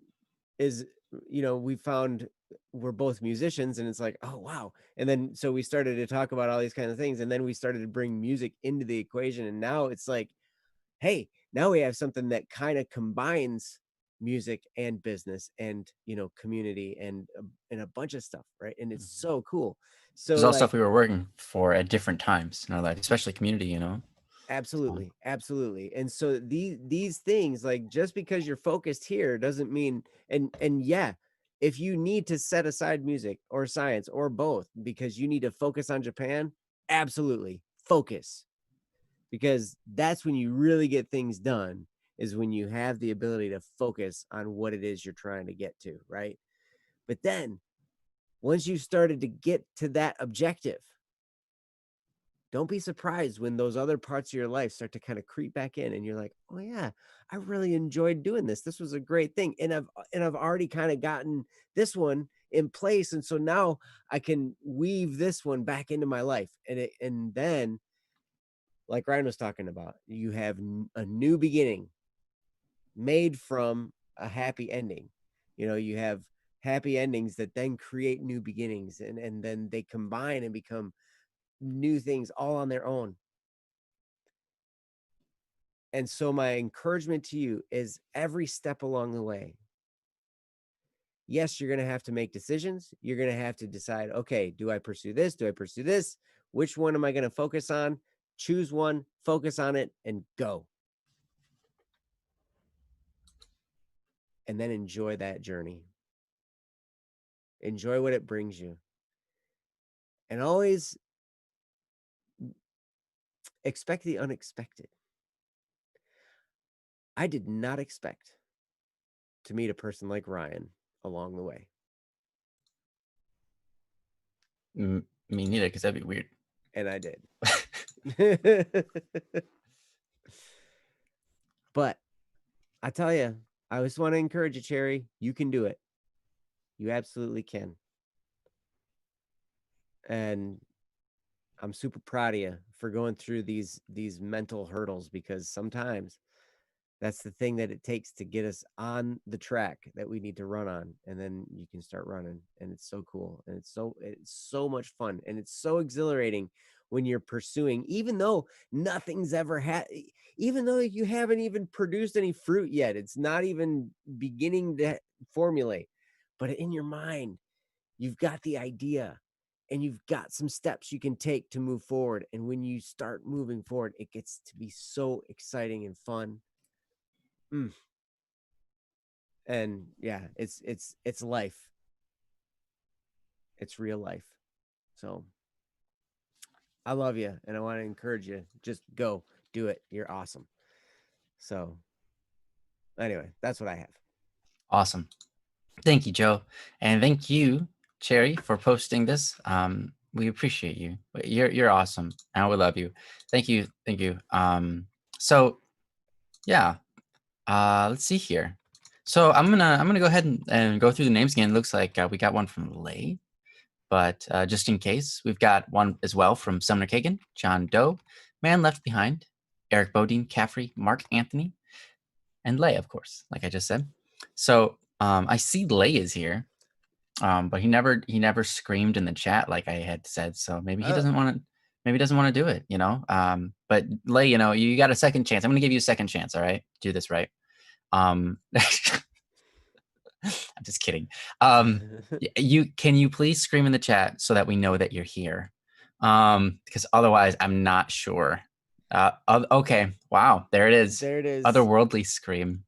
is, we found we're both musicians, and it's like, oh, wow. And then so we started to talk about all these kind of things. And then we started to bring music into the equation. And now it's like, hey, now we have something that kind of combines music and business and, community and a bunch of stuff. Right. And it's so cool. There's So, all like, stuff we were working for at different times in our life, especially community, absolutely, absolutely. And so these things, like, just because you're focused here doesn't mean, and yeah, if you need to set aside music or science or both because you need to focus on Japan, absolutely focus, because that's when you really get things done, is when you have the ability to focus on what it is you're trying to get to, right? But then once you started to get to that objective, don't be surprised when those other parts of your life start to kind of creep back in, and you're like, oh yeah, I really enjoyed doing this. This was a great thing. And I've already kind of gotten this one in place. And so now I can weave this one back into my life. And then, like Ryan was talking about, you have a new beginning made from a happy ending. You have happy endings that then create new beginnings, and then they combine and become new things all on their own. And so my encouragement to you is, every step along the way, yes, you're going to have to make decisions. You're going to have to decide, okay, do I pursue this? Do I pursue this? Which one am I going to focus on? Choose one, focus on it, and go. And then enjoy that journey. Enjoy what it brings you. And always expect the unexpected. I did not expect to meet a person like Ryan along the way. Me neither, because that'd be weird. And I did. But I tell you, I just want to encourage you, Cherry. You can do it. You absolutely can. And I'm super proud of you for going through these mental hurdles, because sometimes that's the thing that it takes to get us on the track that we need to run on, and then you can start running, and it's so cool, and it's so much fun, and it's so exhilarating when you're pursuing, even though nothing's ever even though you haven't even produced any fruit yet, it's not even beginning to formulate, but in your mind you've got the idea, and you've got some steps you can take to move forward, and when you start moving forward, it gets to be so exciting and fun. And yeah, it's life. It's real life. So I love you, and I want to encourage you. Just go do it. You're awesome. So anyway, that's what I have. Awesome. Thank you, Joe. And thank you, Cherry, for posting this. We appreciate you. You're awesome. And we love you. Thank you. Thank you. So yeah. Let's see here. So I'm gonna go ahead and go through the names again. It looks like we got one from Lay, but just in case, we've got one as well from Sumner Kagan, John Doe, Man Left Behind, Eric Bodine, Caffrey, Mark Anthony, and Lay, of course, like I just said. So I see Lay is here, but he never screamed in the chat like I had said. So maybe he doesn't want to. Maybe he doesn't want to do it, But Lay, you got a second chance. I'm gonna give you a second chance. All right, do this right. I'm just kidding. Can you please scream in the chat so that we know that you're here? Because otherwise I'm not sure. Okay. Wow. There it is. There it is. Otherworldly scream.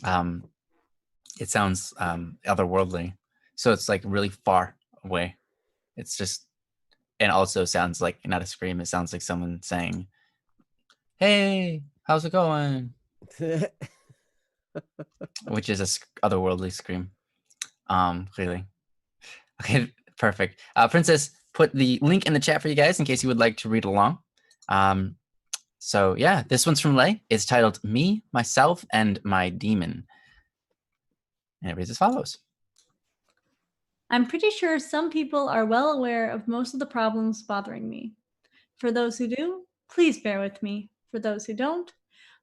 It sounds otherworldly. So it's like really far away. It's just, and also sounds like not a scream. It sounds like someone saying, "Hey, how's it going?" Which is a otherworldly scream. Clearly. Okay, perfect. Princess put the link in the chat for you guys in case you would like to read along. So yeah, this one's from Lay. It's titled Me, Myself, and My Demon. And it reads as follows. I'm pretty sure some people are well aware of most of the problems bothering me. For those who do, please bear with me. For those who don't,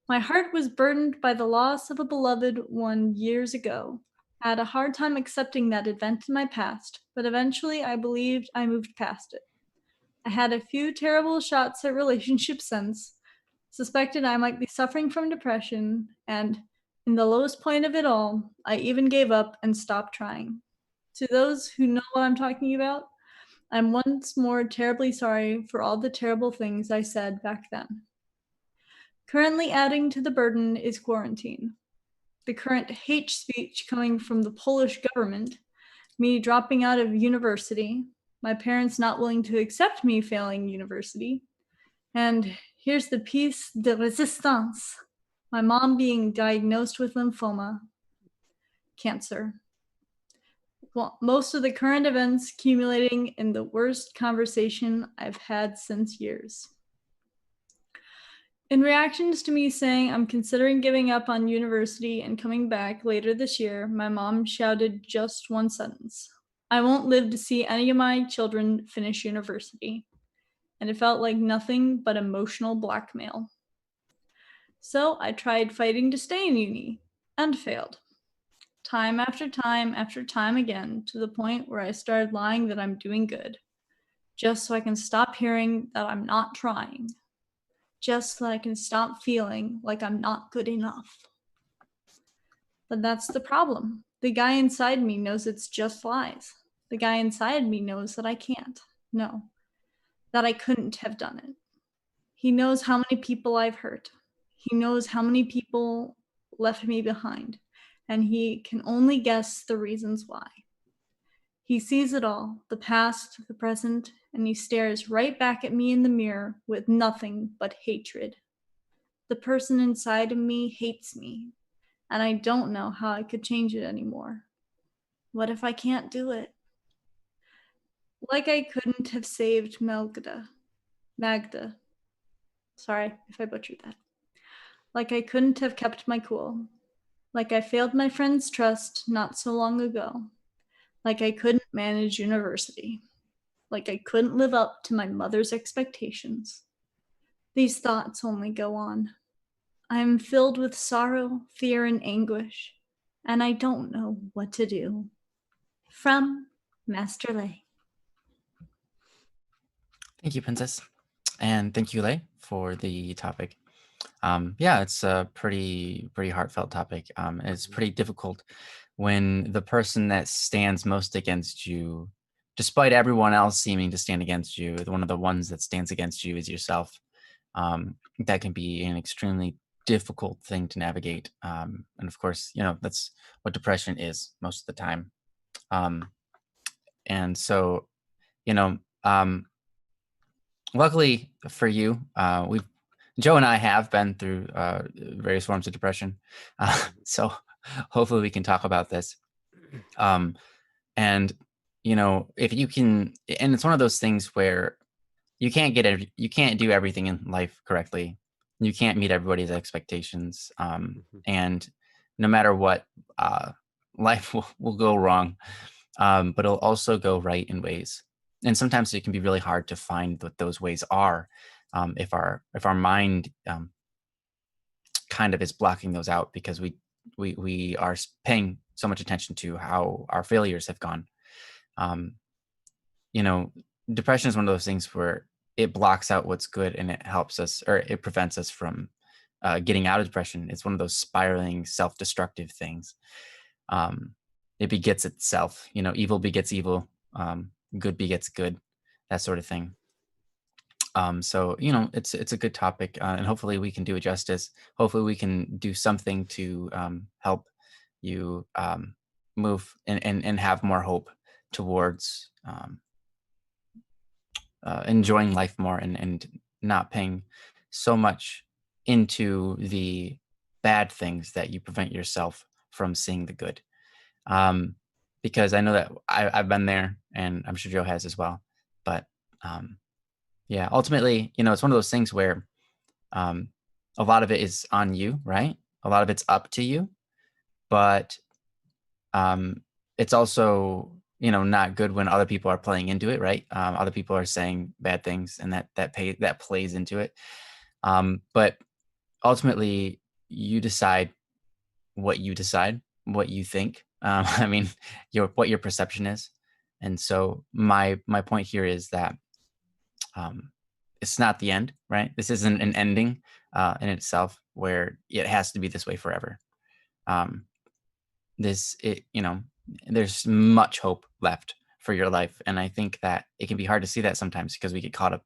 my heart was burdened by the loss of a beloved one years ago. I had a hard time accepting that event in my past, but eventually I believed I moved past it. I had a few terrible shots at relationships since, suspected I might be suffering from depression, and in the lowest point of it all, I even gave up and stopped trying. To those who know what I'm talking about, I'm once more terribly sorry for all the terrible things I said back then. Currently adding to the burden is quarantine. The current hate speech coming from the Polish government, me dropping out of university, my parents not willing to accept me failing university, and here's the piece de resistance, my mom being diagnosed with lymphoma, cancer. Well, most of the current events accumulating in the worst conversation I've had since years. In reactions to me saying I'm considering giving up on university and coming back later this year, my mom shouted just one sentence. I won't live to see any of my children finish university. And it felt like nothing but emotional blackmail. So I tried fighting to stay in uni and failed. Time after time after time again, to the point where I started lying that I'm doing good, just so I can stop hearing that I'm not trying, just so I can stop feeling like I'm not good enough. But that's the problem. The guy inside me knows it's just lies. The guy inside me knows that I can't. No, that I couldn't have done it. He knows how many people I've hurt. He knows how many people left me behind, and he can only guess the reasons why. He sees it all, the past, the present, and he stares right back at me in the mirror with nothing but hatred. The person inside of me hates me, and I don't know how I could change it anymore. What if I can't do it? Like I couldn't have saved Magda. Sorry if I butchered that. like I couldn't have kept my cool, like I failed my friend's trust not so long ago, like I couldn't manage university, like I couldn't live up to my mother's expectations. These thoughts only go on. I am filled with sorrow, fear, and anguish, and I don't know what to do. From Master Lay. Thank you, Princess. And thank you, Lei, for the topic. Yeah, it's a pretty heartfelt topic. It's pretty difficult when the person that stands most against you, despite everyone else seeming to stand against you, one of the ones that stands against you is yourself. That can be an extremely difficult thing to navigate. And of course, that's what depression is most of the time. And so, you know, um, luckily for you, Joe and I have been through various forms of depression, so hopefully we can talk about this. And if you can, and it's one of those things where you can't do everything in life correctly. You can't meet everybody's expectations, and no matter what, life will go wrong, but it'll also go right in ways. And sometimes it can be really hard to find what those ways are, if our mind kind of is blocking those out because we are paying so much attention to how our failures have gone. Um, you know, Depression is one of those things where it blocks out what's good and it helps us, or it prevents us from getting out of depression. It's one of those spiraling, self-destructive things. It begets itself. Evil begets evil. Good begets good. That sort of thing. So it's a good topic, and hopefully we can do it justice. Hopefully we can do something to help you move and have more hope towards enjoying life more and not paying so much into the bad things that you prevent yourself from seeing the good. Because I know that I've been there, and I'm sure Joe has as well. But yeah, ultimately, it's one of those things where a lot of it is on you, right? A lot of it's up to you, but it's also not good when other people are playing into it, right? Other people are saying bad things, and that plays into it. But ultimately, you decide what you decide, what you think. I mean, what your perception is. And so my point here is that it's not the end, right? This isn't an ending in itself where it has to be this way forever. Um, there's much hope left for your life, and I think that it can be hard to see that sometimes because we get caught up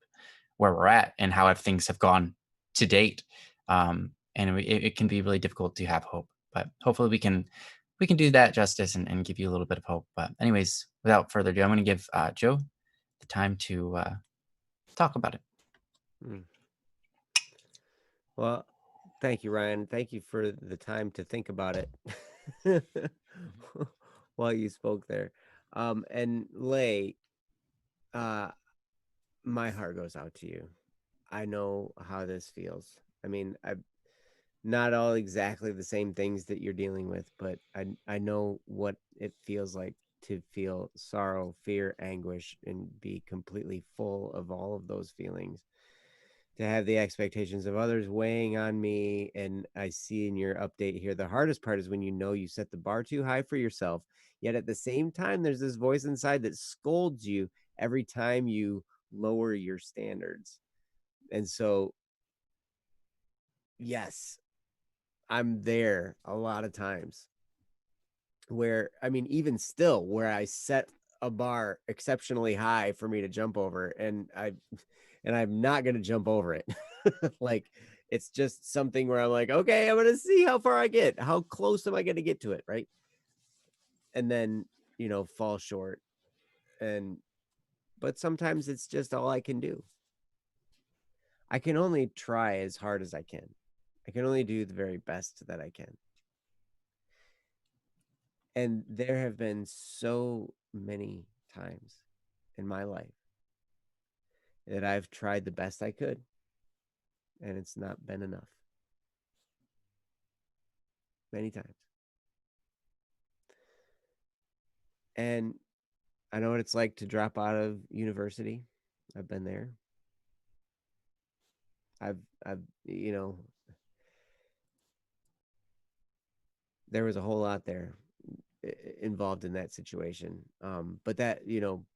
where we're at and how things have gone to date, and it can be really difficult to have hope. But hopefully we can do that justice and give you a little bit of hope. But anyways, without further ado, I'm going to give Joe the time to talk about it. Well, thank you, Ryan. Thank you for the time to think about it while you spoke there. And Lay, my heart goes out to you. I know how this feels. I mean, I'm not all exactly the same things that you're dealing with, but I know what it feels like to feel sorrow, fear, anguish, and be completely full of all of those feelings. To have the expectations of others weighing on me. And I see in your update here, the hardest part is when you set the bar too high for yourself, yet at the same time there's this voice inside that scolds you every time you lower your standards. And so yes, I'm there a lot of times where, I mean, even still, where I set a bar exceptionally high for me to jump over, and I'm not going to jump over it. Like, it's just something where I'm like, okay, I'm going to see how far I get. How close am I going to get to it? Right. And then, fall short. But sometimes it's just all I can do. I can only try as hard as I can. I can only do the very best that I can. And there have been so many times in my life that I've tried the best I could, and it's not been enough. many times. And I know what it's like to drop out of university. I've been there. I've, there was a whole lot there involved in that situation. But that,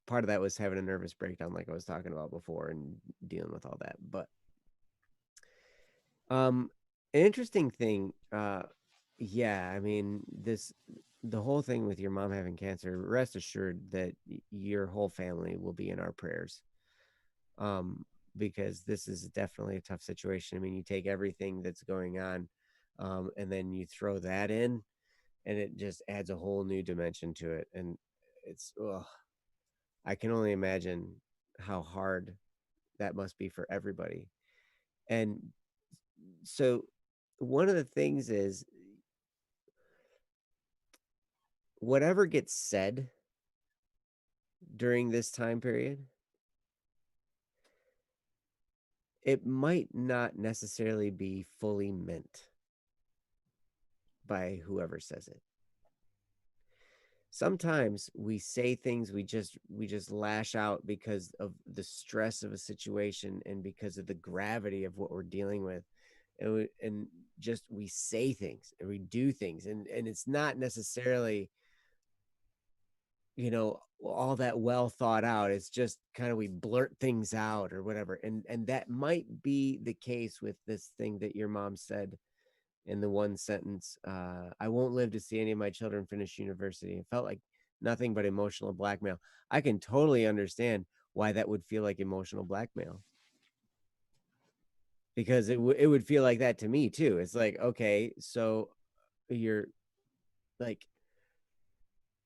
part of that was having a nervous breakdown, like I was talking about before, and dealing with all that. But an interesting thing, yeah, I mean, the whole thing with your mom having cancer, rest assured that your whole family will be in our prayers. Because this is definitely a tough situation. I mean, you take everything that's going on, and then you throw that in, and it just adds a whole new dimension to it. And it's, I can only imagine how hard that must be for everybody. And so one of the things is, whatever gets said during this time period, it might not necessarily be fully meant by whoever says it. Sometimes we say things, we just lash out because of the stress of a situation and because of the gravity of what we're dealing with. And just we say things and we do things, and it's not necessarily, all that well thought out. It's just kind of, we blurt things out or whatever. And that might be the case with this thing that your mom said in the one sentence. I won't live to see any of my children finish university. It felt like nothing but emotional blackmail. I can totally understand why that would feel like emotional blackmail, because it would feel like that to me too. It's like, okay, so you're like,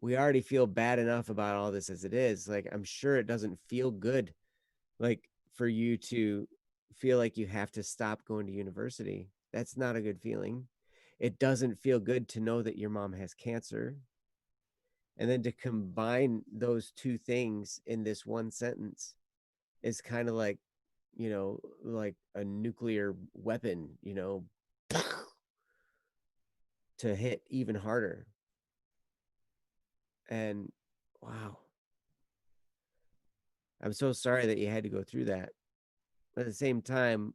we already feel bad enough about all this as it is. Like, I'm sure it doesn't feel good, like, for you to feel like you have to stop going to university. That's not a good feeling. It doesn't feel good to know that your mom has cancer. And then to combine those two things in this one sentence is kind of like, like a nuclear weapon, to hit even harder. And wow, I'm so sorry that you had to go through that. But at the same time,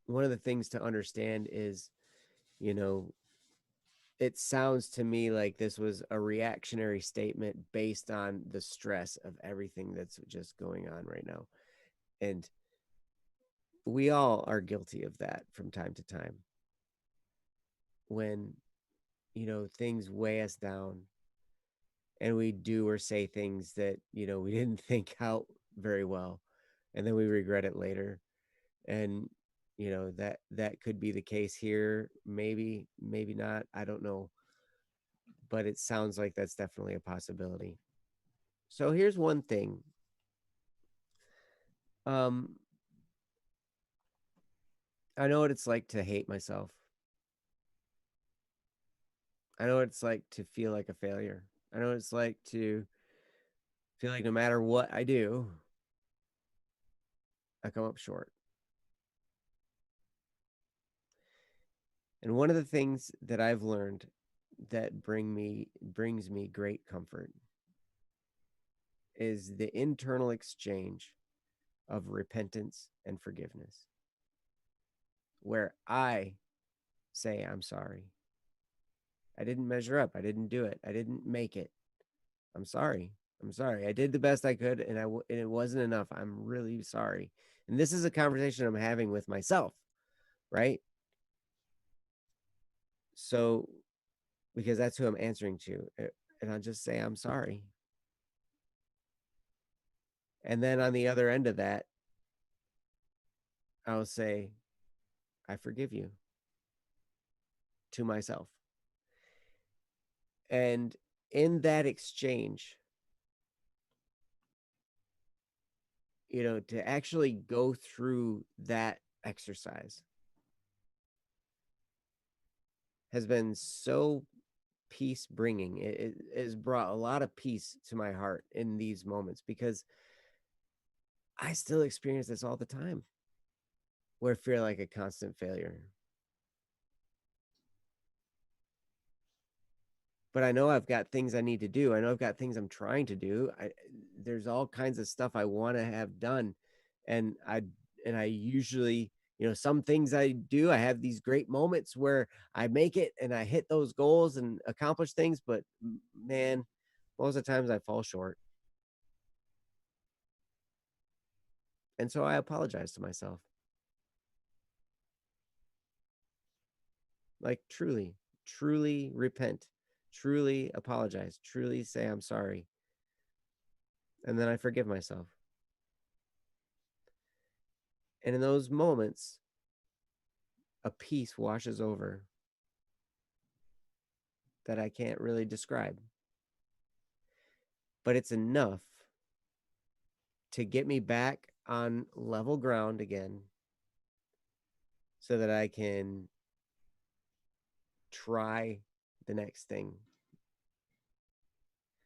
one of the things to understand is, you know, it sounds to me like this was a reactionary statement based on the stress of everything that's just going on right now. And we all are guilty of that from time to time. When, things weigh us down and we do or say things that, we didn't think out very well, and then we regret it later. And, that could be the case here. Maybe not. I don't know. But it sounds like that's definitely a possibility. So here's one thing. Um, I know what it's like to hate myself. I know what it's like to feel like a failure. I know what it's like to feel like no matter what I do, I come up short. And one of the things that I've learned that brings me great comfort is the internal exchange of repentance and forgiveness, where I say, I'm sorry. I didn't measure up. I didn't do it. I didn't make it. I'm sorry. I'm sorry. I did the best I could, and it wasn't enough. I'm really sorry. And this is a conversation I'm having with myself, right? So, because that's who I'm answering to, and I'll just say, I'm sorry. And then on the other end of that, I'll say, I forgive you, to myself. And in that exchange, to actually go through that exercise has been so peace bringing. It has brought a lot of peace to my heart in these moments, because I still experience this all the time, where I feel like a constant failure. but I know I've got things I need to do. I know I've got things I'm trying to do. There's all kinds of stuff I want to have done. And I usually, some things I do, I have these great moments where I make it and I hit those goals and accomplish things, but man, most of the times I fall short. And so I apologize to myself. Like truly, truly repent, truly apologize, truly say I'm sorry. And then I forgive myself. And in those moments, a peace washes over that I can't really describe. But it's enough to get me back on level ground again so that I can try the next thing,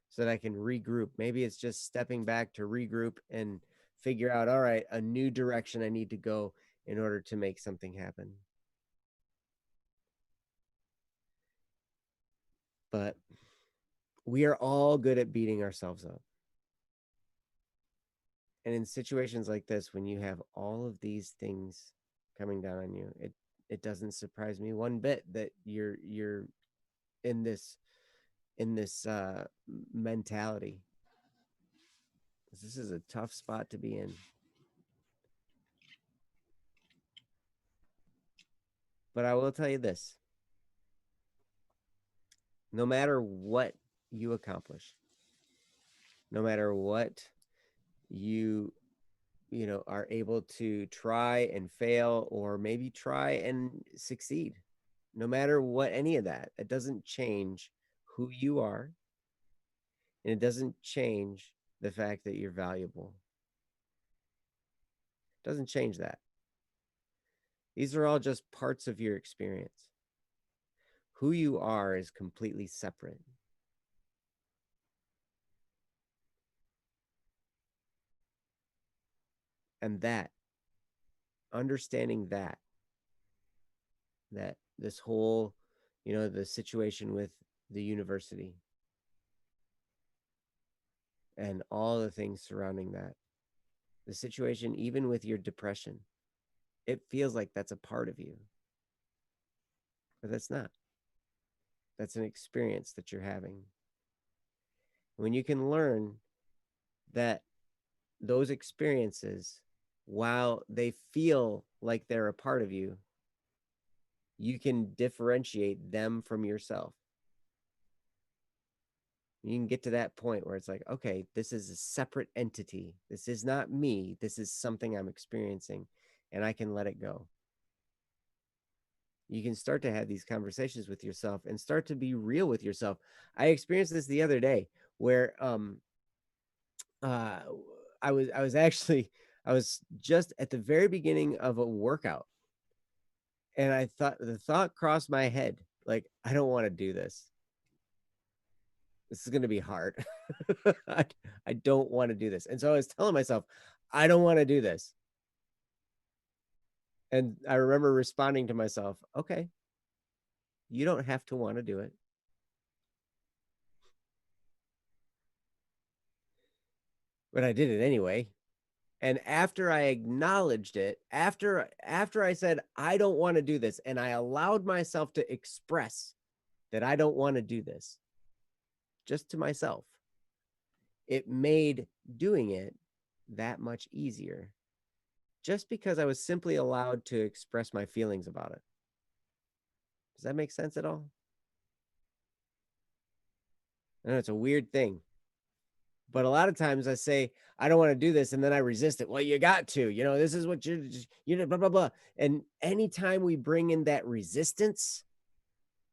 so that I can regroup. Maybe it's just stepping back to regroup and figure out, all right, a new direction I need to go in order to make something happen. But we are all good at beating ourselves up. And in situations like this, when you have all of these things coming down on you, it doesn't surprise me one bit that you're in this mentality. This is a tough spot to be in. But I will tell you this. No matter what you accomplish, no matter what you are able to try and fail, or maybe try and succeed, no matter what, any of that, it doesn't change who you are, and it doesn't change the fact that you're valuable. It doesn't change that. These are all just parts of your experience. Who you are is completely separate. And that, understanding that this whole, the situation with the university and all the things surrounding that, the situation, even with your depression, it feels like that's a part of you. But that's not. That's an experience that you're having. When you can learn that those experiences, while they feel like they're a part of you, you can differentiate them from yourself. You can get to that point where it's like, okay, this is a separate entity. This is not me. This is something I'm experiencing, and I can let it go. You can start to have these conversations with yourself and start to be real with yourself. I experienced this the other day where I was just at the very beginning of a workout, and the thought crossed my head, like, I don't want to do this. This is going to be hard. I don't want to do this. And so I was telling myself, I don't want to do this. And I remember responding to myself, okay, you don't have to want to do it. But I did it anyway. And after I acknowledged it, after I said, I don't want to do this, and I allowed myself to express that I don't want to do this, just to myself, it made doing it that much easier, just because I was simply allowed to express my feelings about it. Does that make sense at all? I know it's a weird thing, but a lot of times I say, I don't want to do this, and then I resist it. Well, you got to, this is what you're blah, blah, blah. And anytime we bring in that resistance,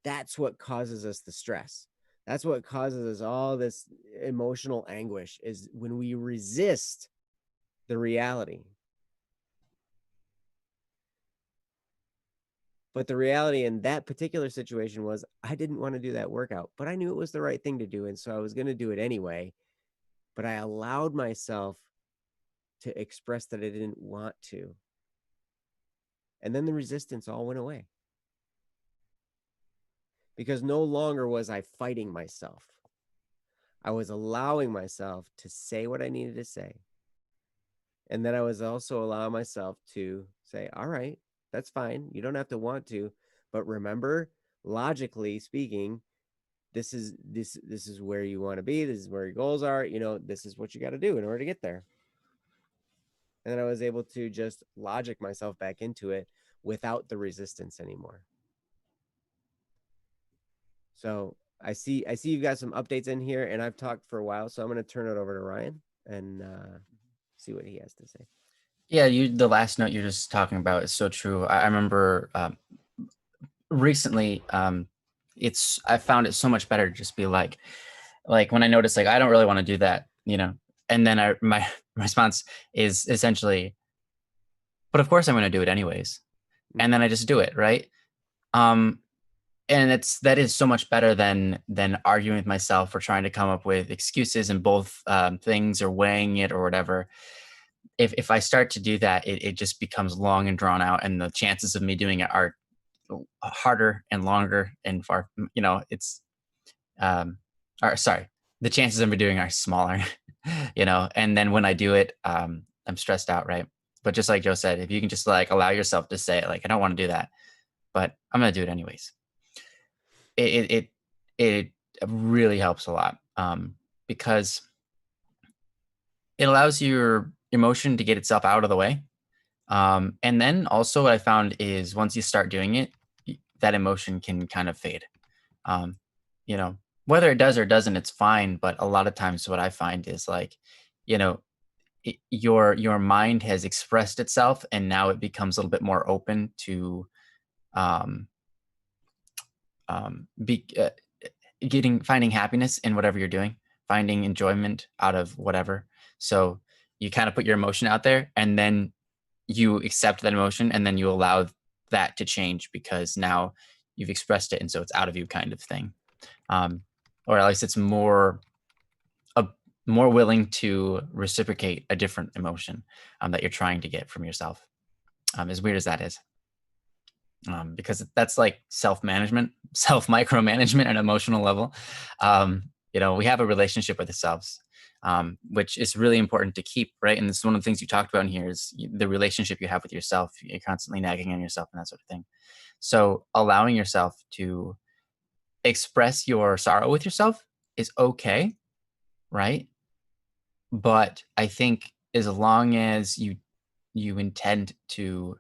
that's what causes us the stress. That's what causes us all this emotional anguish, is when we resist the reality. But the reality in that particular situation was, I didn't want to do that workout, but I knew it was the right thing to do. And so I was going to do it anyway. But I allowed myself to express that I didn't want to. And then the resistance all went away. because no longer was I fighting myself. I was allowing myself to say what I needed to say. And then I was also allowing myself to say, all right, that's fine. You don't have to want to, but remember, logically speaking, this is where you want to be. This is where your goals are. You know, this is what you got to do in order to get there. And then I was able to just logic myself back into it without the resistance anymore. So I see you've got some updates in here, and I've talked for a while, so I'm going to turn it over to Ryan and see what he has to say. Yeah, the last note you're just talking about is so true. I remember recently, I found it so much better to just be like when I notice like I don't really want to do that, you know, and then my response is essentially, but of course I'm going to do it anyways, and then I just do it, right? And that is so much better than arguing with myself or trying to come up with excuses in both things or weighing it or whatever. If I start to do that, it just becomes long and drawn out, and the chances of me doing it are harder and longer and far, you know, it's or sorry, the chances of me doing are smaller, you know, and then when I do it, I'm stressed out, right? But just like Joe said, if you can just like allow yourself to say like, I don't want to do that, but I'm going to do it anyways. It really helps a lot, because it allows your emotion to get itself out of the way. And then also what I found is once you start doing it, that emotion can kind of fade. You know, whether it does or doesn't, it's fine. But a lot of times what I find is like, you know, your mind has expressed itself and now it becomes a little bit more open to um, finding happiness in whatever you're doing, finding enjoyment out of whatever. So you kind of put your emotion out there and then you accept that emotion and then you allow that to change because now you've expressed it and so it's out of you kind of thing. Or at least it's more willing to reciprocate a different emotion that you're trying to get from yourself. As weird as that is. Because that's like self-management, self-micromanagement at an emotional level. You know, we have a relationship with ourselves, which is really important to keep, right? And this is one of the things you talked about in here is the relationship you have with yourself. You're constantly nagging on yourself and that sort of thing. So allowing yourself to express your sorrow with yourself is okay, right? But I think as long as you intend to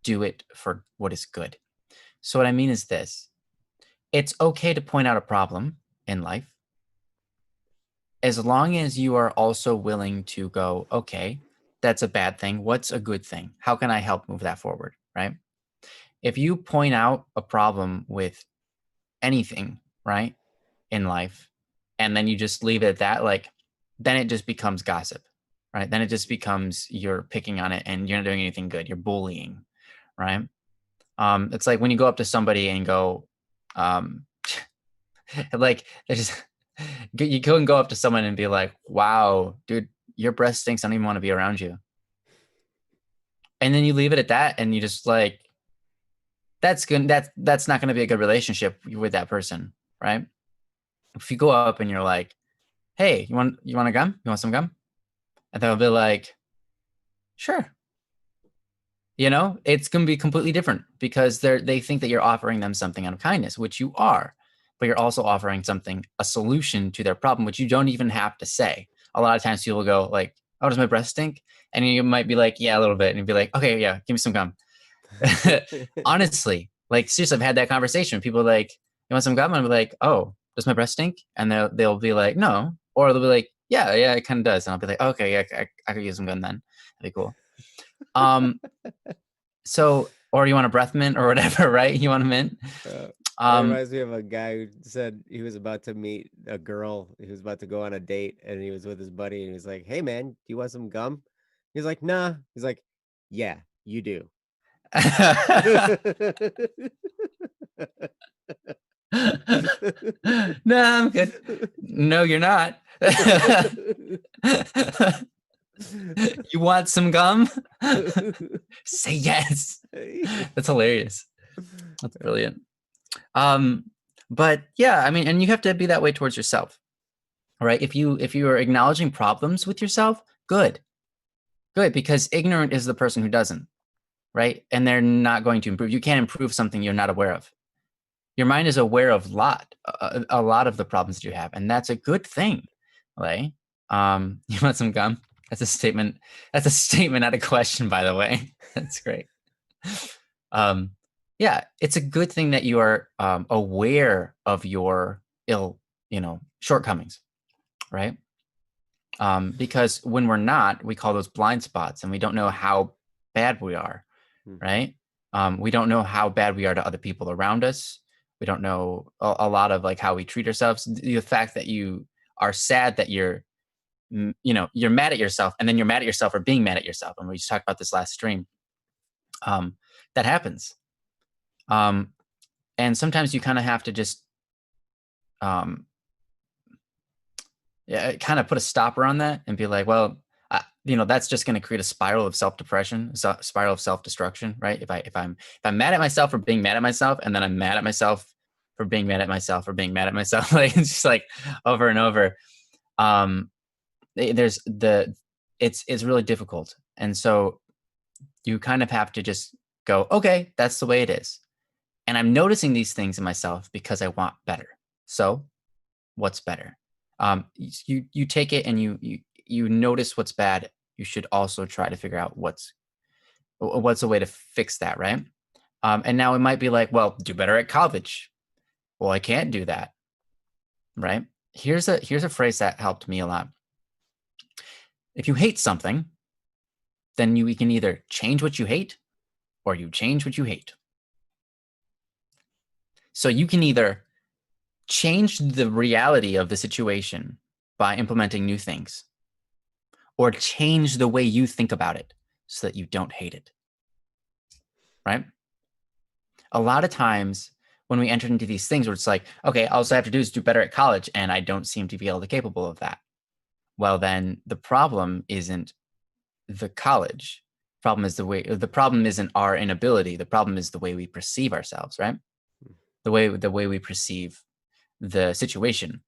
do it for what is good. So what I mean is this. It's okay to point out a problem in life as long as you are also willing to go, okay, that's a bad thing. What's a good thing? How can I help move that forward, right? If you point out a problem with anything, right, in life, and then you just leave it at that, like, then it just becomes gossip, right? Then it just becomes you're picking on it and you're not doing anything good. You're bullying, right? It's like when you go up to somebody and go, like, you go and go up to someone and be like, wow, dude, your breath stinks. I don't even want to be around you. And then you leave it at that. And you just like, that's good. That's not going to be a good relationship with that person. Right. If you go up and you're like, hey, you want a gum? You want some gum? And they'll be like, sure. You know, it's going to be completely different because they think that you're offering them something out of kindness, which you are, but you're also offering a solution to their problem, which you don't even have to say. A lot of times people go like, oh, does my breath stink? And you might be like, yeah, a little bit. And you'd be like, okay, yeah, give me some gum. Honestly, like seriously, I've had that conversation. People are like, you want some gum? And I'll be like, oh, does my breath stink? And they'll be like, no. Or they'll be like, yeah, it kind of does. And I'll be like, okay, yeah, I could use some gum then. That'd be cool. So, or you want a breath mint or whatever, right? You want a mint? That reminds me of a guy who said he was about to meet a girl. He was about to go on a date and he was with his buddy and he was like, hey man, do you want some gum? He's like, nah. He's like, yeah, you do. No, I'm good. No, you're not. You want some gum? Say yes. That's hilarious. That's brilliant. But yeah, I mean, and you have to be that way towards yourself, right? If you are acknowledging problems with yourself, good, because ignorant is the person who doesn't, right? And they're not going to improve. You can't improve something you're not aware of. Your mind is aware of a lot of the problems that you have, and that's a good thing. Right? You want some gum? That's a statement. That's a statement, not a question, by the way. That's great. Yeah, it's a good thing that you are aware of your shortcomings, right? Because when we're not, we call those blind spots, and we don't know how bad we are, right? We don't know how bad we are to other people around us. We don't know a lot of like how we treat ourselves. The fact that you are sad that you're mad at yourself, and then you're mad at yourself for being mad at yourself. And we just talked about this last stream. That happens. And sometimes you kind of have to just kind of put a stopper on that and be like, well, that's just going to create a spiral of self-depression, spiral of self-destruction, right? If I'm mad at myself for being mad at myself, and then I'm mad at myself for being mad at myself for being mad at myself, like it's just like over and over. It's really difficult, and so you kind of have to just go, okay, that's the way it is, and I'm noticing these things in myself because I want better. So, what's better? You take it and you notice what's bad. You should also try to figure out what's a way to fix that, right? And now it might be like, well, do better at college. Well, I can't do that, right? Here's a phrase that helped me a lot. If you hate something, then you can either change what you hate or you change what you hate. So you can either change the reality of the situation by implementing new things, or change the way you think about it so that you don't hate it, right? A lot of times when we enter into these things where it's like, okay, all I have to do is do better at college, and I don't seem to be able to capable of that. Well, then the problem isn't the college. The problem isn't our inability. The problem is the way we perceive ourselves, right? The way we perceive the situation.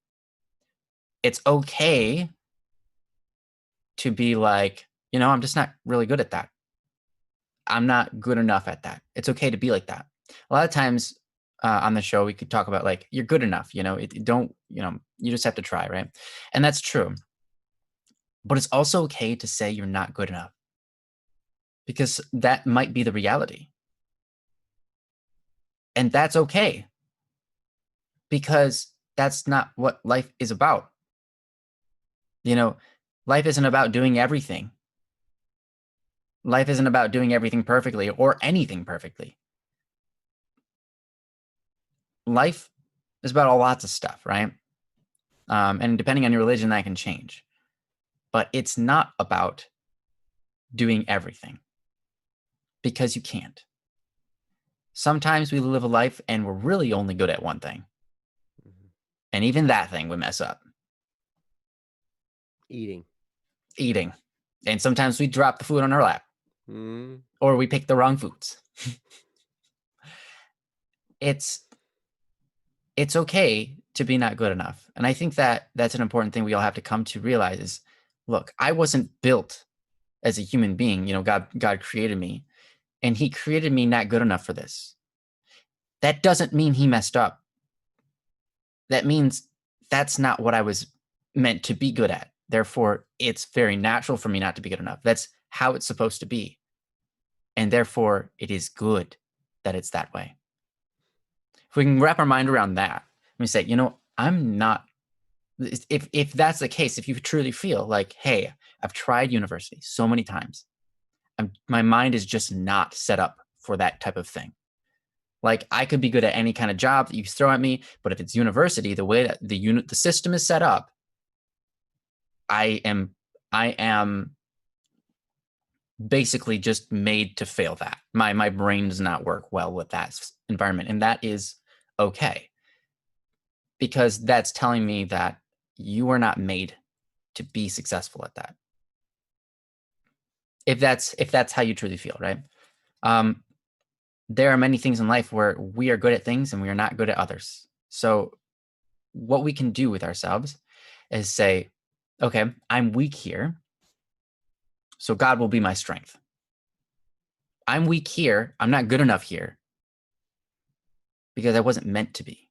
It's okay to be like, I'm just not really good at that. I'm not good enough at that. It's okay to be like that. A lot of times on the show, we could talk about like, you're good enough, you just have to try, right? And that's true. But it's also okay to say you're not good enough, because that might be the reality. And that's okay, because that's not what life is about. Life isn't about doing everything. Life isn't about doing everything perfectly or anything perfectly. Life is about lots of stuff, right? And depending on your religion, that can change. But it's not about doing everything, because you can't. Sometimes we live a life and we're really only good at one thing. And even that thing we mess up. Eating. And sometimes we drop the food on our lap. Or we pick the wrong foods. It's okay to be not good enough. And I think that that's an important thing we all have to come to realize is, look, I wasn't built as a human being. God created me, and he created me not good enough for this. That doesn't mean he messed up. That means that's not what I was meant to be good at. Therefore, it's very natural for me not to be good enough. That's how it's supposed to be. And therefore, it is good that it's that way. If we can wrap our mind around that, we say, I'm not, if that's the case, if you truly feel like, hey, I've tried university so many times, my mind is just not set up for that type of thing. Like, I could be good at any kind of job that you throw at me, but if it's university, the way that the system is set up, I am basically just made to fail that. My brain does not work well with that environment, and that is okay, because that's telling me that you are not made to be successful at that. If that's how you truly feel, right? There are many things in life where we are good at things and we are not good at others. So what we can do with ourselves is say, okay, I'm weak here, so God will be my strength. I'm weak here. I'm not good enough here because I wasn't meant to be.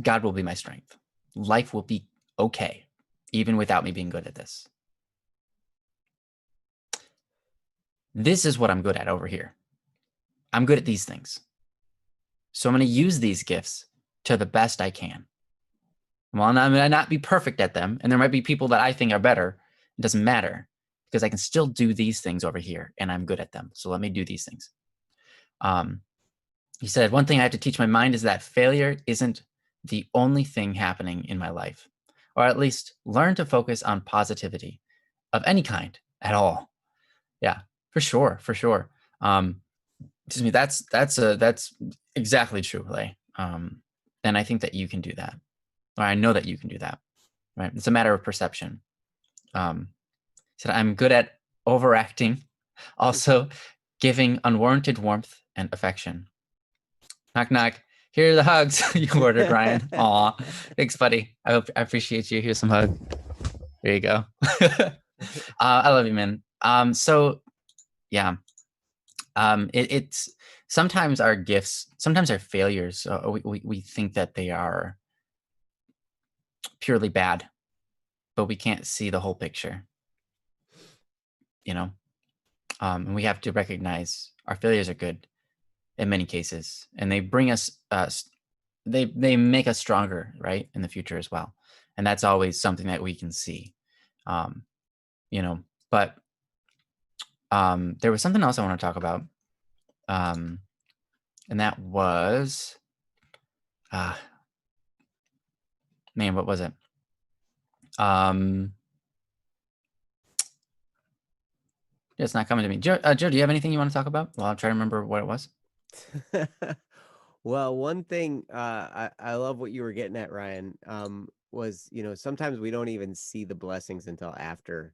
God will be my strength. Life will be okay, even without me being good at this. This is what I'm good at over here. I'm good at these things. So I'm going to use these gifts to the best I can. Well, I might not be perfect at them, and there might be people that I think are better. It doesn't matter because I can still do these things over here, and I'm good at them. So let me do these things. He said, one thing I have to teach my mind is that failure isn't the only thing happening in my life, or at least learn to focus on positivity of any kind at all. Yeah, for sure, for sure. Excuse me, that's exactly true, Lay. And I think that you can do that, or I know that you can do that. Right? It's a matter of perception. Said I'm good at overacting, also giving unwarranted warmth and affection. Knock knock. Here are the hugs you ordered, Ryan. Aw, thanks, buddy. I appreciate you. Here's some hug. There you go. I love you, man. So yeah. It's sometimes our gifts, sometimes our failures, we think that they are purely bad, but we can't see the whole picture, you know? And we have to recognize our failures are good in many cases, and they bring us, they make us stronger, right, in the future as well. And that's always something that we can see, um, you know. But there was something else I want to talk about, and that was, man, what was it? It's not coming to me. Joe, do you have anything you want to talk about? Well, I'll try to remember what it was. Well, one thing I love what you were getting at, Ryan, was, sometimes we don't even see the blessings until after,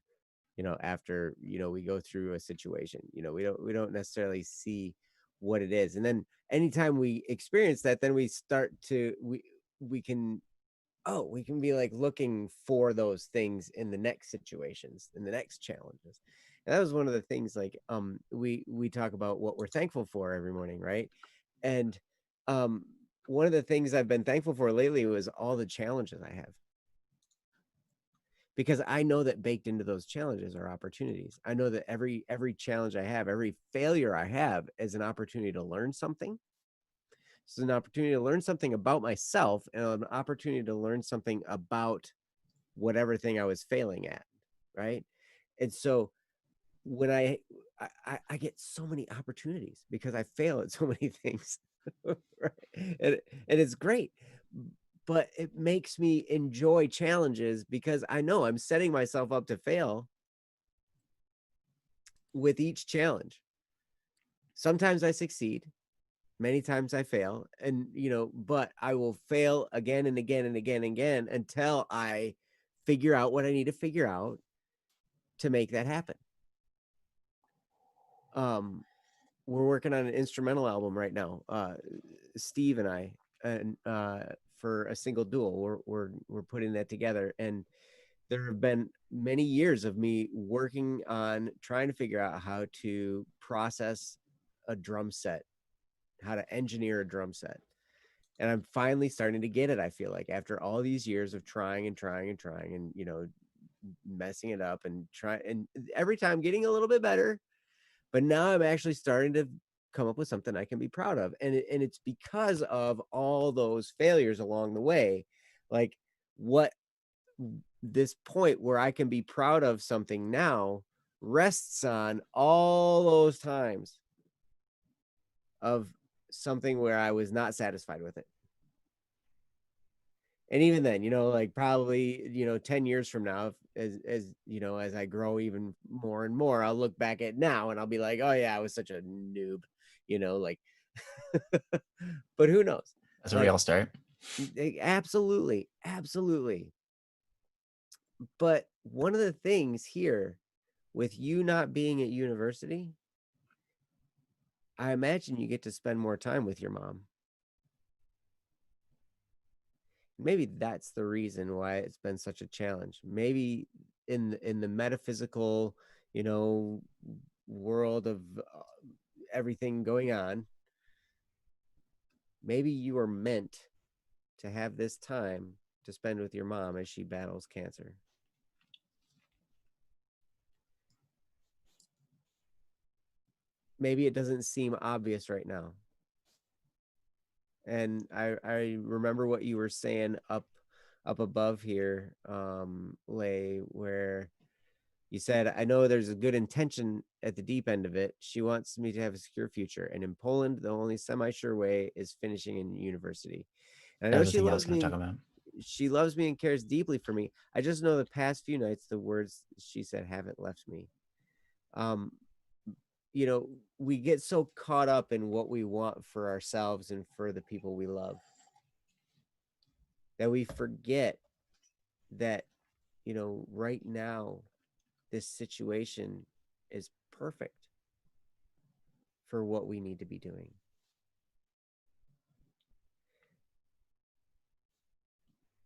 we go through a situation. We don't necessarily see what it is. And then anytime we experience that, then we start to we can we can be like looking for those things in the next situations, in the next challenges. And that was one of the things, like, we talk about what we're thankful for every morning, right? And one of the things I've been thankful for lately was all the challenges I have, because I know that baked into those challenges are opportunities. I know that every challenge I have, every failure I have, is an opportunity to learn something. It's an opportunity to learn something about myself, and an opportunity to learn something about whatever thing I was failing at, right? And so when I get so many opportunities because I fail at so many things, right? And it's great, but it makes me enjoy challenges because I know I'm setting myself up to fail with each challenge. Sometimes I succeed, many times I fail, and but I will fail again and again and again and again until I figure out what I need to figure out to make that happen. We're working on an instrumental album right now, Steve and I, and for a single duel. We're putting that together, and there have been many years of me working on trying to figure out how to process a drum set, how to engineer a drum set. And I'm finally starting to get it. I feel like after all these years of trying and trying and trying, and messing it up and every time getting a little bit better, but now I'm actually starting to come up with something I can be proud of. And it's because of all those failures along the way. Like, what this point where I can be proud of something now rests on all those times of something where I was not satisfied with it. And even then, like, probably, 10 years from now, as I grow even more and more, I'll look back at now and I'll be like, oh yeah, I was such a noob, like, but who knows? That's where we all start. Absolutely. But one of the things here with you not being at university, I imagine you get to spend more time with your mom. Maybe that's the reason why it's been such a challenge. Maybe in the metaphysical, you know, world of everything going on, maybe you are meant to have this time to spend with your mom as she battles cancer. Maybe it doesn't seem obvious right now. And I remember what you were saying up above here, Lay, where you said, I know there's a good intention at the deep end of it. She wants me to have a secure future. And in Poland, the only semi-sure way is finishing in university. And I That know was the she thing I was loves going me to and talk about. she loves me and cares deeply for me. I just know the past few nights, the words she said haven't left me. You know, we get so caught up in what we want for ourselves and for the people we love that we forget that, you know, right now, this situation is perfect for what we need to be doing.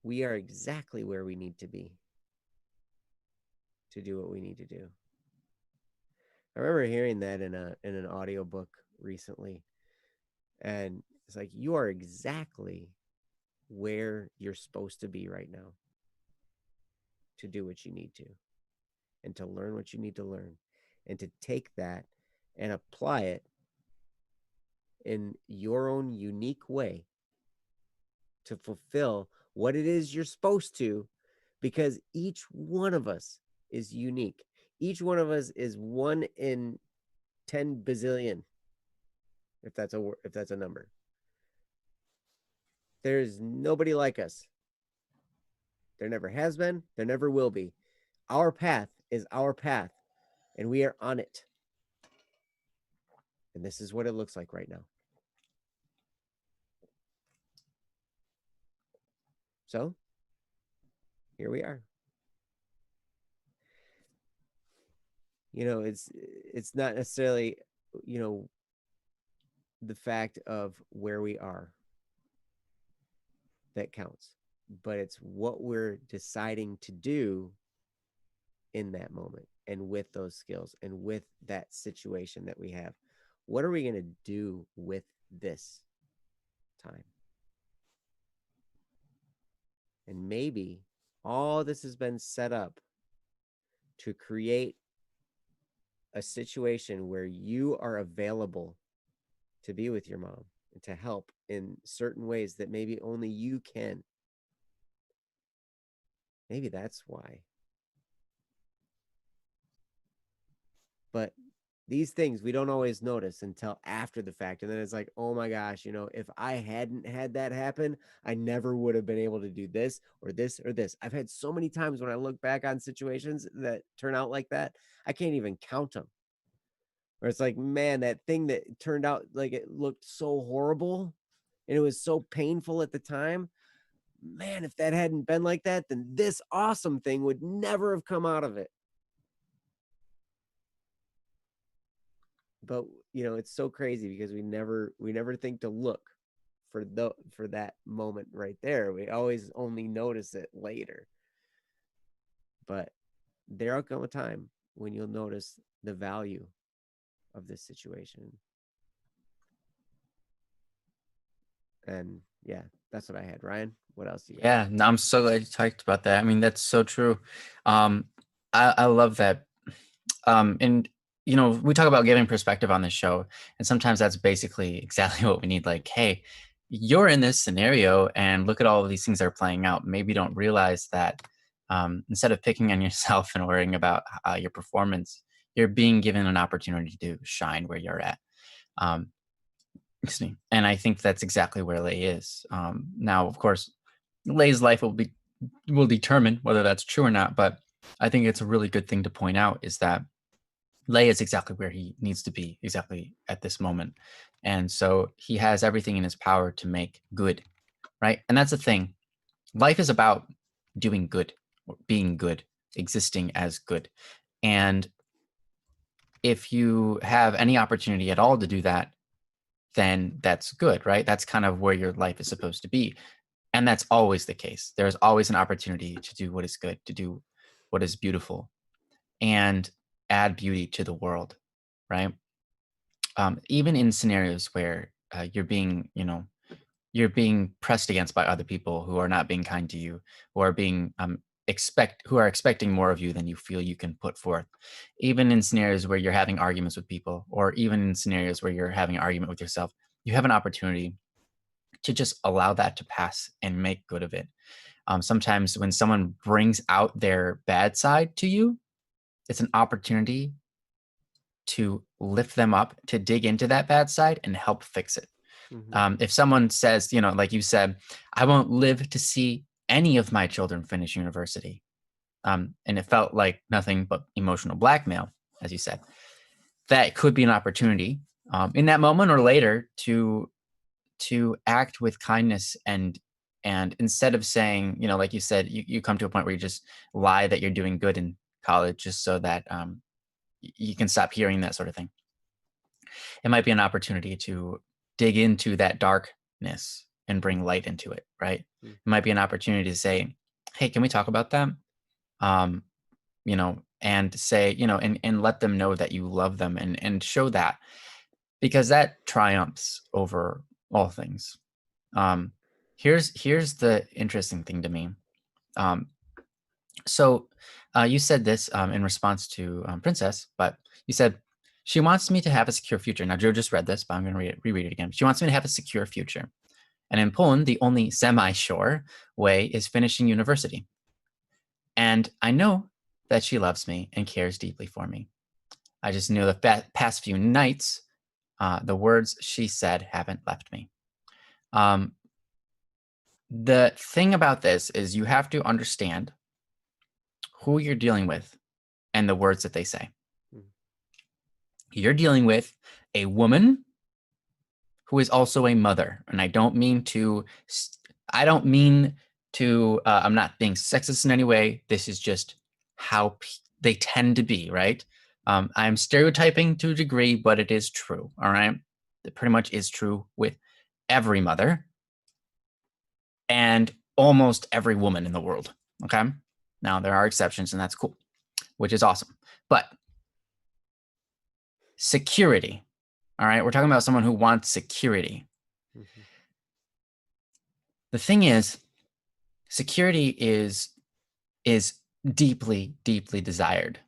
We are exactly where we need to be to do what we need to do. I remember hearing that in an audiobook recently, and it's like, you are exactly where you're supposed to be right now to do what you need to, and to learn what you need to learn, and to take that and apply it in your own unique way to fulfill what it is you're supposed to, because each one of us is unique. Each one of us is 1 in 10 bazillion, if that's a number. There's nobody like us. There never has been, there never will be. Our path is our path, and we are on it. And this is what it looks like right now. So, here we are. You know, it's not necessarily, you know, the fact of where we are that counts, but it's what we're deciding to do in that moment and with those skills and with that situation that we have. What are we going to do with this time? And maybe all this has been set up to create a situation where you are available to be with your mom and to help in certain ways that maybe only you can. Maybe that's why. But these things we don't always notice until after the fact. And then it's like, oh my gosh, you know, if I hadn't had that happen, I never would have been able to do this or this or this. I've had so many times when I look back on situations that turn out like that, I can't even count them. Where it's like, man, that thing that turned out like it looked so horrible and it was so painful at the time. Man, if that hadn't been like that, then this awesome thing would never have come out of it. But you know, it's so crazy because we never think to look for that moment right there. We always only notice it later. But there'll come a time when you'll notice the value of this situation. And yeah, that's what I had. Ryan, what else do you got? Yeah, no, I'm so glad you talked about that. I mean, that's so true. I love that. And you know, we talk about giving perspective on this show, and sometimes that's basically exactly what we need. Like, hey, you're in this scenario, and look at all of these things that are playing out. Maybe you don't realize that instead of picking on yourself and worrying about your performance, you're being given an opportunity to shine where you're at. Um, excuse me. And I think that's exactly where Lay is. Now, of course, Lay's life will determine whether that's true or not. But I think it's a really good thing to point out is that Lay is exactly where he needs to be, exactly at this moment. And so he has everything in his power to make good, right? And that's the thing. Life is about doing good, being good, existing as good. And if you have any opportunity at all to do that, then that's good, right? That's kind of where your life is supposed to be. And that's always the case. There's always an opportunity to do what is good, to do what is beautiful, and add beauty to the world, right? Even in scenarios where you're being, you're being pressed against by other people who are not being kind to you, who are being who are expecting more of you than you feel you can put forth. Even in scenarios where you're having arguments with people, or even in scenarios where you're having an argument with yourself, you have an opportunity to just allow that to pass and make good of it. Sometimes when someone brings out their bad side to you, it's an opportunity to lift them up, to dig into that bad side and help fix it. If someone says, like you said, I won't live to see any of my children finish university, and it felt like nothing but emotional blackmail, as you said, that could be an opportunity in that moment or later to act with kindness, and instead of saying, like you said, you come to a point where you just lie that you're doing good in college just so that you can stop hearing that sort of thing. It might be an opportunity to dig into that darkness and bring light into it, right? It might be an opportunity to say, hey, can we talk about that? And say, and let them know that you love them, and show that, because that triumphs over all things. Here's the interesting thing to me. So you said this in response to Princess, but you said, she wants me to have a secure future. Now, Joe just read this, but I'm going to reread it again. She wants me to have a secure future. And in Poland, the only semi-sure way is finishing university. And I know that she loves me and cares deeply for me. I just know the past few nights, the words she said haven't left me. The thing about this is you have to understand who you're dealing with and the words that they say. You're dealing with a woman who is also a mother. And I don't mean to, I'm not being sexist in any way. This is just how they tend to be, right? I'm stereotyping to a degree, but it is true, all right? It pretty much is true with every mother and almost every woman in the world, okay? Now, there are exceptions, and that's cool, which is awesome. But security, all right? We're talking about someone who wants security. The thing is, security is deeply, deeply desired,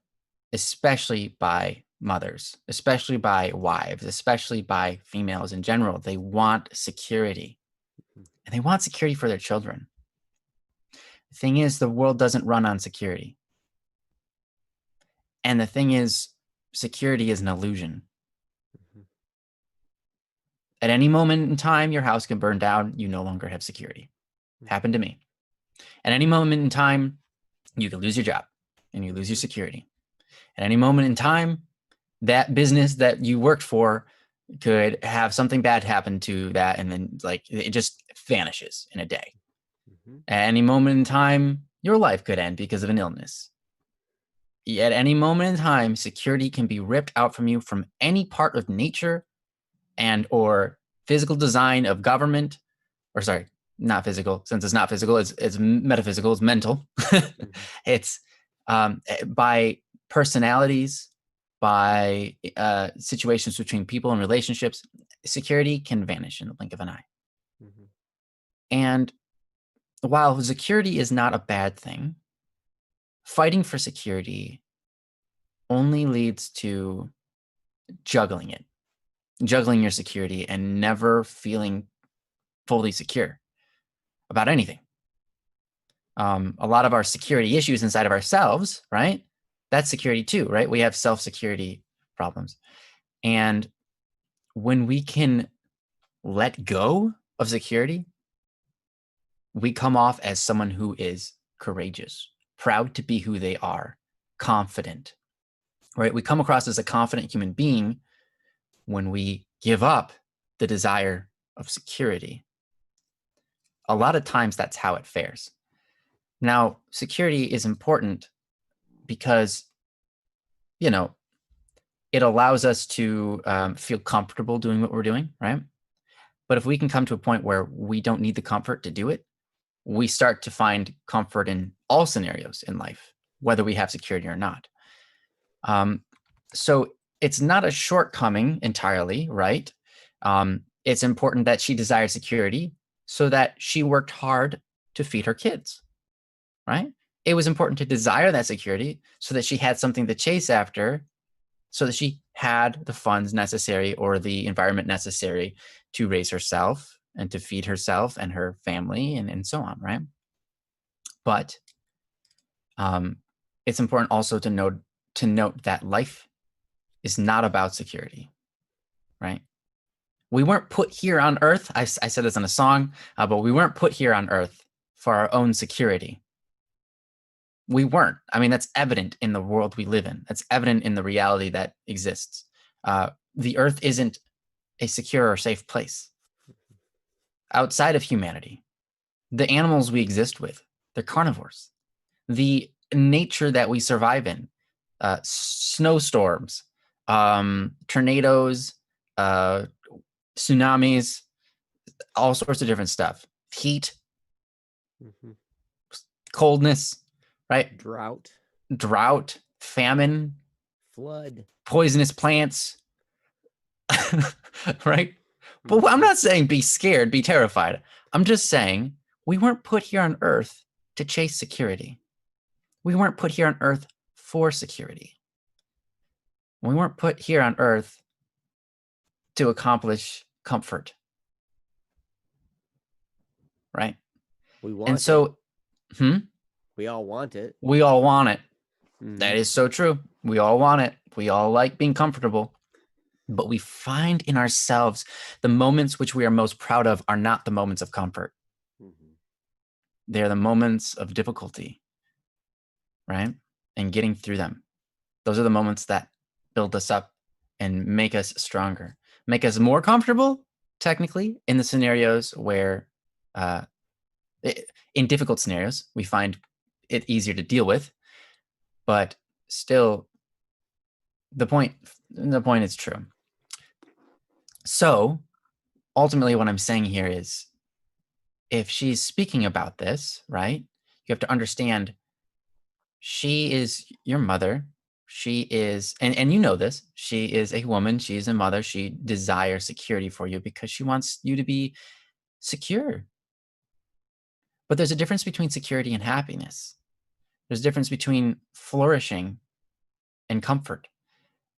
especially by mothers, especially by wives, especially by females in general. They want security, and they want security for their children. The thing is, the world doesn't run on security. And the thing is, security is an illusion. At any moment in time, your house can burn down. You no longer have security. Happened to me. At any moment in time, you can lose your job and you lose your security. At any moment in time, that business that you worked for could have something bad happen to that, and then it just vanishes in a day. At any moment in time, your life could end because of an illness. At any moment in time, security can be ripped out from you from any part of nature and or physical design of government, or sorry, not physical, since it's not physical, it's metaphysical, it's mental. It's by personalities, by situations between people and relationships. Security can vanish in the blink of an eye. And while security is not a bad thing, fighting for security only leads to juggling your security and never feeling fully secure about anything. A lot of our security issues inside of ourselves, right? That's security too, right? We have self-security problems. And when we can let go of security, we come off as someone who is courageous, proud to be who they are, confident, right? We come across as a confident human being when we give up the desire of security. A lot of times that's how it fares. Now, security is important because, it allows us to feel comfortable doing what we're doing, right? But if we can come to a point where we don't need the comfort to do it, we start to find comfort in all scenarios in life, whether we have security or not. So it's not a shortcoming entirely, right? It's important that she desired security so that she worked hard to feed her kids, right? It was important to desire that security so that she had something to chase after, so that she had the funds necessary or the environment necessary to raise herself and to feed herself and her family and so on, right? But it's important also to note that life is not about security, right? We weren't put here on earth. I said this in a song, but we weren't put here on earth for our own security. We weren't. I mean, that's evident in the world we live in. That's evident in the reality that exists. The earth isn't a secure or safe place. Outside of humanity, the animals we exist with, they're carnivores. The nature that we survive in, snowstorms, tornadoes, tsunamis, all sorts of different stuff. Heat, coldness, right? Drought, famine, flood, poisonous plants, right? But I'm not saying be scared, be terrified. I'm just saying we weren't put here on earth to chase security. We weren't put here on earth for security. We weren't put here on earth to accomplish comfort. Right? We want and so, we all want it. We all want it. That is so true. We all want it. We all like being comfortable. But we find in ourselves the moments which we are most proud of are not the moments of comfort. They're the moments of difficulty, right? And getting through them. Those are the moments that build us up and make us stronger, make us more comfortable, technically, in the scenarios where, in difficult scenarios, we find it easier to deal with. But still, the point is true. So ultimately what I'm saying here is, if she's speaking about this, right, you have to understand she is your mother. She is, and you know this, she is a woman, she's a mother, she desires security for you because she wants you to be secure. But there's a difference between security and happiness. There's a difference between flourishing and comfort.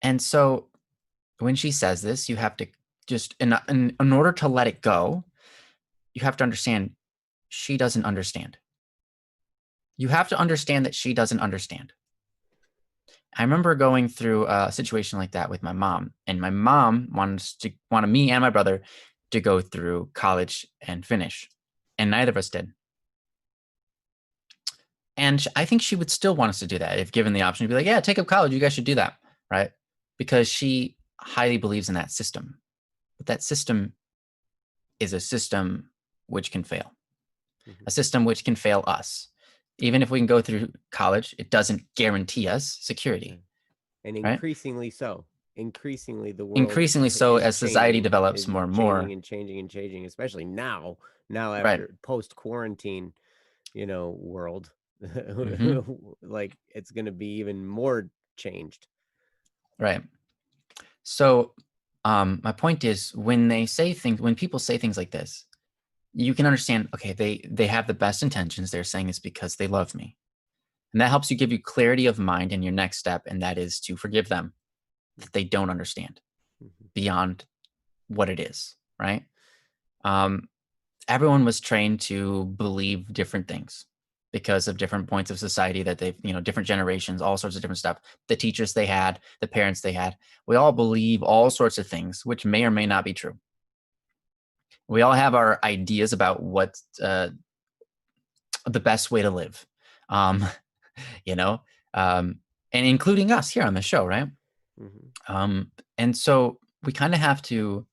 And so when she says this, you have to just, in order to let it go, you have to understand she doesn't understand. You have to understand that she doesn't understand. I remember going through a situation like that with my mom, and my mom wanted me and my brother to go through college and finish, and neither of us did. And I think she would still want us to do that if given the option to be like, yeah, take up college, you guys should do that, right? Because she highly believes in that system. But that system is a system which can fail, a system which can fail us. Even if we can go through college, it doesn't guarantee us security. And increasingly so. Increasingly, the world increasingly so as society develops more and more. Changing, especially now after post-quarantine, world. Like it's going to be even more changed. Right. So my point is, when people say things like this, you can understand, okay, they have the best intentions. They're saying this because they love me. And that helps you give you clarity of mind in your next step. And that is to forgive them that they don't understand beyond what it is, right? Everyone was trained to believe different things because of different points of society that they've, different generations, all sorts of different stuff. The teachers they had, the parents they had, we all believe all sorts of things, which may or may not be true. We all have our ideas about what's the best way to live, and including us here on the show, right? And so we kind of have to,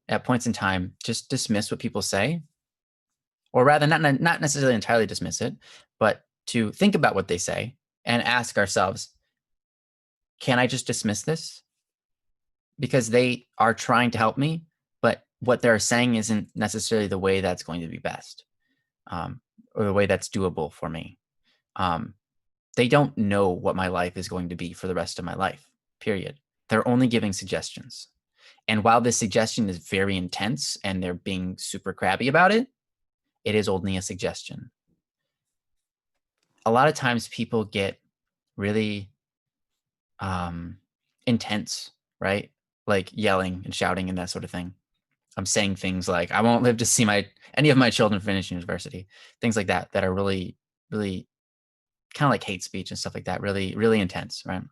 at points in time, just dismiss what people say, or rather not necessarily entirely dismiss it, but to think about what they say and ask ourselves, can I just dismiss this? Because they are trying to help me, but what they're saying isn't necessarily the way that's going to be best. or the way that's doable for me. They don't know what my life is going to be for the rest of my life, period. They're only giving suggestions. And while this suggestion is very intense and they're being super crabby about it, it is only a suggestion. A lot of times people get really intense, right? Like yelling and shouting and that sort of thing. I'm saying things like, I won't live to see any of my children finish university. Things like that are really, really kind of like hate speech and stuff like that. Really, really intense, right?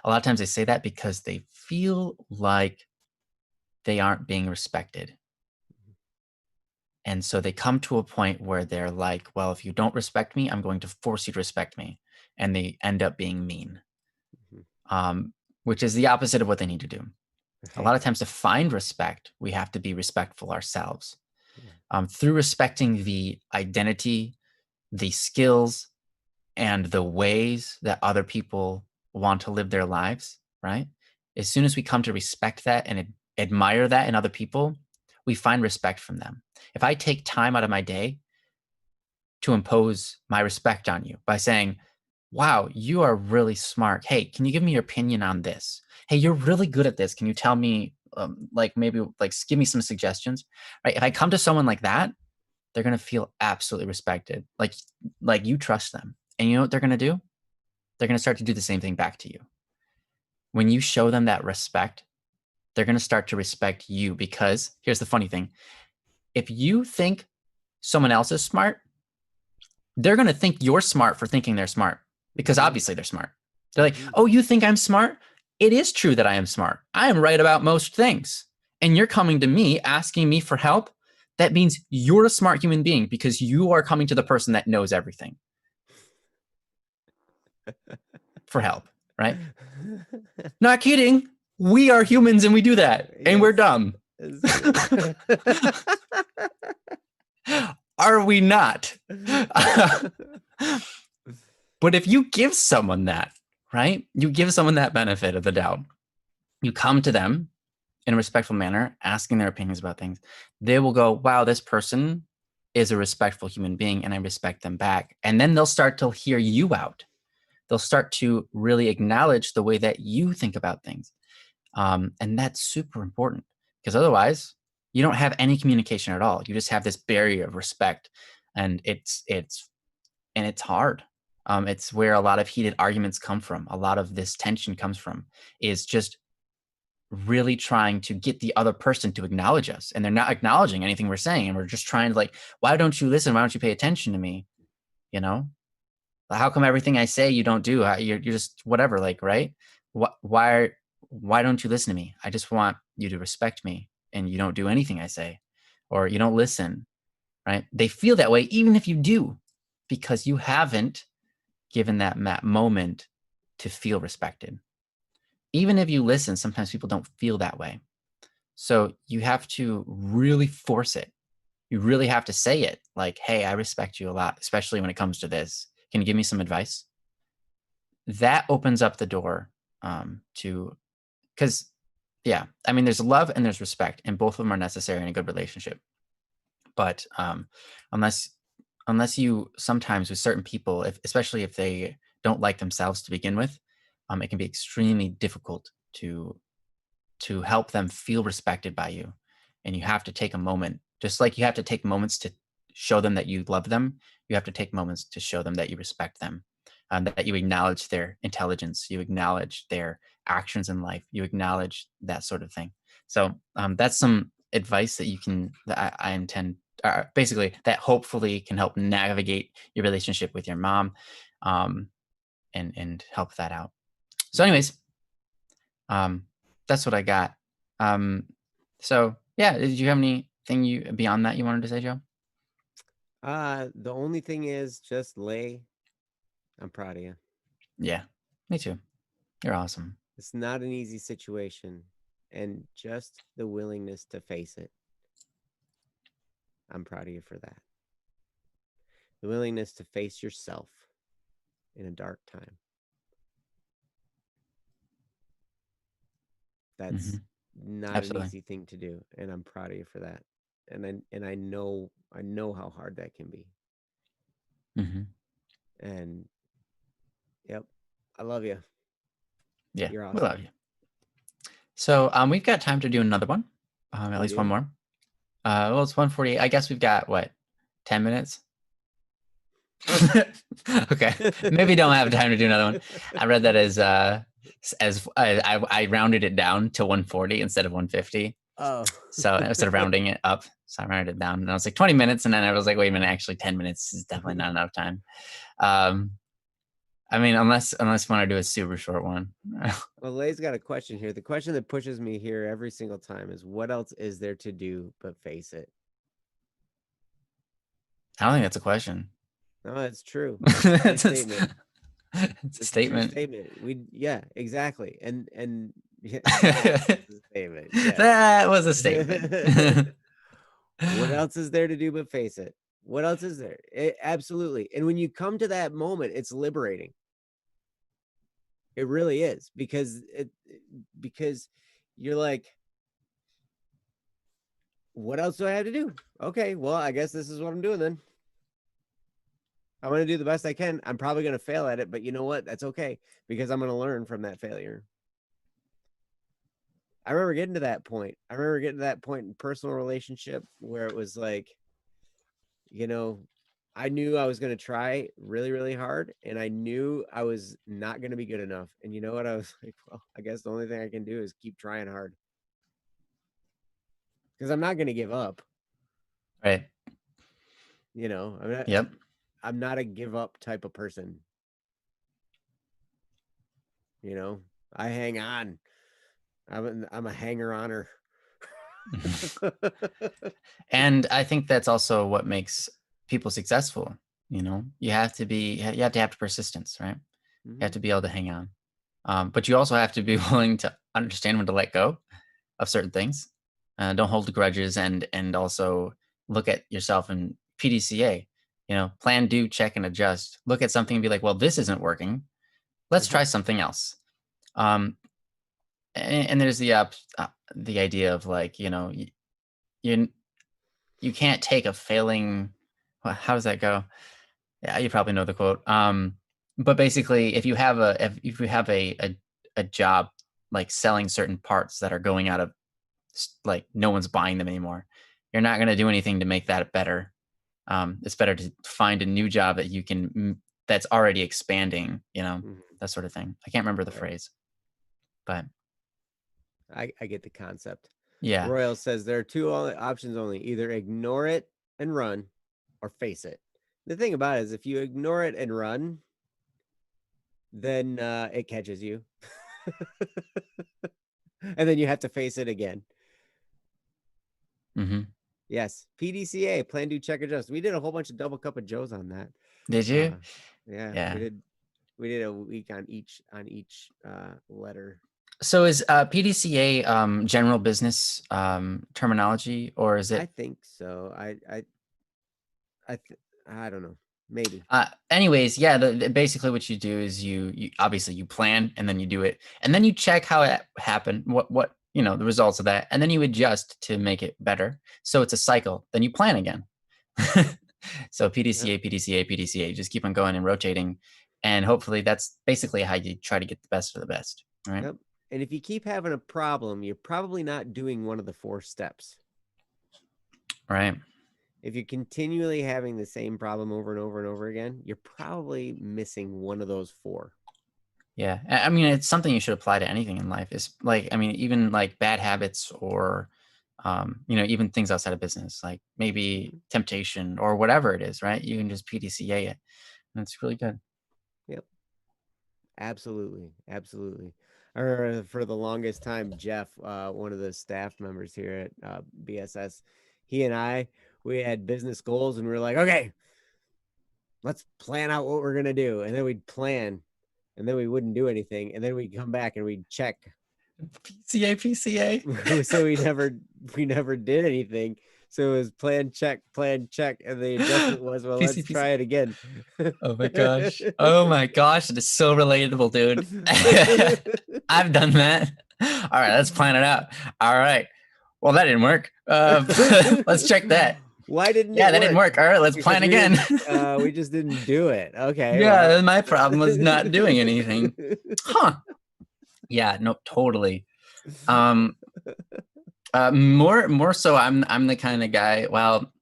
A lot of times they say that because they feel like they aren't being respected. And so they come to a point where they're like, well, if you don't respect me, I'm going to force you to respect me. And they end up being mean, which is the opposite of what they need to do. A lot of times to find respect, we have to be respectful ourselves. Through respecting the identity, the skills, and the ways that other people want to live their lives, right? As soon as we come to respect that and admire that in other people, we find respect from them. If I take time out of my day to impose my respect on you by saying, wow, you are really smart. Hey, can you give me your opinion on this? Hey, you're really good at this. Can you tell me, maybe give me some suggestions? Right? If I come to someone like that, they're going to feel absolutely respected. Like you trust them. And you know what they're going to do? They're going to start to do the same thing back to you. When you show them that respect, they're going to start to respect you, because here's the funny thing. If you think someone else is smart, they're going to think you're smart for thinking they're smart, because obviously they're smart. They're like, oh, you think I'm smart? It is true that I am smart. I am right about most things. And you're coming to me asking me for help. That means you're a smart human being, because you are coming to the person that knows everything for help, right? Not kidding. We are humans and we do that, and we're dumb. Are we not? But if you give someone that, right? You give someone that benefit of the doubt. You come to them in a respectful manner, asking their opinions about things. They will go, wow, this person is a respectful human being and I respect them back. And then they'll start to hear you out. They'll start to really acknowledge the way that you think about things. And that's super important, because otherwise you don't have any communication at all. You just have this barrier of respect, and it's hard. It's where a lot of heated arguments come from. A lot of this tension comes from, is just really trying to get the other person to acknowledge us, and they're not acknowledging anything we're saying. And we're just trying to why don't you listen? Why don't you pay attention to me? You know, how come everything I say you don't do? You're just whatever, right? Why don't you listen to me? I just want you to respect me, and you don't do anything I say, or you don't listen, right? They feel that way even if you do, because you haven't given that moment to feel respected. Even if you listen, sometimes people don't feel that way. So you have to really force it. You really have to say it, like, hey, I respect you a lot, especially when it comes to this. Can you give me some advice? That opens up the door to, because, yeah, I mean, there's love and there's respect, and both of them are necessary in a good relationship. But unless you, sometimes with certain people, especially if they don't like themselves to begin with, it can be extremely difficult to help them feel respected by you. And you have to take a moment, just like you have to take moments to show them that you love them. You have to take moments to show them that you respect them, that you acknowledge their intelligence, you acknowledge their actions in life, you acknowledge that sort of thing. So that's some advice that I intend, basically, that hopefully can help navigate your relationship with your mom, and help that out. So anyways, that's what I got. So yeah, did you have anything beyond that you wanted to say, Joe? The only thing is, just lay. I'm proud of you. Yeah, me too. You're awesome. It's not an easy situation, and just the willingness to face it. I'm proud of you for that. The willingness to face yourself in a dark time. That's not Absolutely. an easy thing to do, and I'm proud of you for that. And I know how hard that can be. Mhm. And yep, I love you. Yeah, You're we awesome. love you. So we've got time to do another one, at We least one do. more. Well, it's 1:48. I guess we've got what, 10 minutes? Okay, maybe don't have time to do another one. I read that as I rounded it down to 140 instead of 150. Oh. So instead of rounding it up, so I rounded it down, and I was like 20 minutes, and then I was like, wait a minute, actually 10 minutes is definitely not enough time. I mean, unless you want to do a super short one. Well, Lay's got a question here. The question that pushes me here every single time is, what else is there to do but face it? I don't think that's a question. No, it's true. It's a true it's a, statement. it's a statement. True statement. Yeah, exactly. And yeah, that was a statement. Yes. That was a statement. What else is there to do but face it? What else is there? Absolutely. And when you come to that moment, it's liberating. It really is, because you're like, what else do I have to do? Okay, well, I guess this is what I'm doing then. I'm going to do the best I can. I'm probably going to fail at it, but you know what? That's okay, because I'm going to learn from that failure. I remember getting to that point. I remember getting to that point in personal relationship where it was like, you know, I knew I was going to try really, really hard, and I knew I was not going to be good enough. And you know what? I was like, well, I guess the only thing I can do is keep trying hard, because I'm not going to give up. Right. You know, Yep. I'm not a give up type of person. You know, I hang on. I'm a hanger-oner. And I think that's also what makes people successful. You have to have persistence, right? You have to be able to hang on. But you also have to be willing to understand when to let go of certain things. Don't hold grudges, and also look at yourself in PDCA. Plan, do, check, and adjust. Look at something and be like, well, this isn't working. Let's try something else. And there's the idea of like, you can't take a failing. How does that go? Yeah, you probably know the quote. But basically, if you have a job like selling certain parts that are going out of, like, no one's buying them anymore, you're not going to do anything to make that better. It's better to find a new job that you can that's already expanding. That sort of thing. I can't remember the phrase, but I get the concept. yeah. Royal says there are two options only: either ignore it and run, or face it. The thing about it is, if you ignore it and run, then it catches you. And then you have to face it again. Mm-hmm. Yes. PDCA, plan, do, check, adjust. We did a whole bunch of double cup of Joes on that. Did you? Yeah. We did a week on each letter. So is PDCA general business terminology, or is it? I think so. I don't know. Maybe. Anyways, yeah. Basically, what you do is you obviously you plan, and then you do it, and then you check how it happened, what the results of that, and then you adjust to make it better. So it's a cycle. Then you plan again. So PDCA, PDCA, PDCA. Just keep on going and rotating, and hopefully that's basically how you try to get the best of the best, right? Yep. And if you keep having a problem, you're probably not doing one of the 4 steps. Right. If you're continually having the same problem over and over and over again, you're probably missing one of those 4. Yeah. I mean, it's something you should apply to anything in life. It's like, I mean, even like bad habits, or, even things outside of business, like maybe temptation or whatever it is, right? You can just PDCA it. And it's really good. Yep. Absolutely. I remember for the longest time, Jeff, one of the staff members here at BSS, he and we had business goals, and we were like, okay, let's plan out what we're going to do. And then we'd plan, and then we wouldn't do anything. And then we'd come back and we'd check. PCA. So we never did anything. So it was plan, check. And the adjustment was, well, let's try it again. Oh my gosh. It is so relatable, dude. I've done that. All right, let's plan it out. All right. Well, that didn't work. Let's check that. Why didn't Yeah, it that didn't work. All right, let's Because plan we again. we just didn't do it. Okay. Yeah, well. my problem was not doing anything. Huh. Yeah, no, totally. More so I'm the kind of guy, well,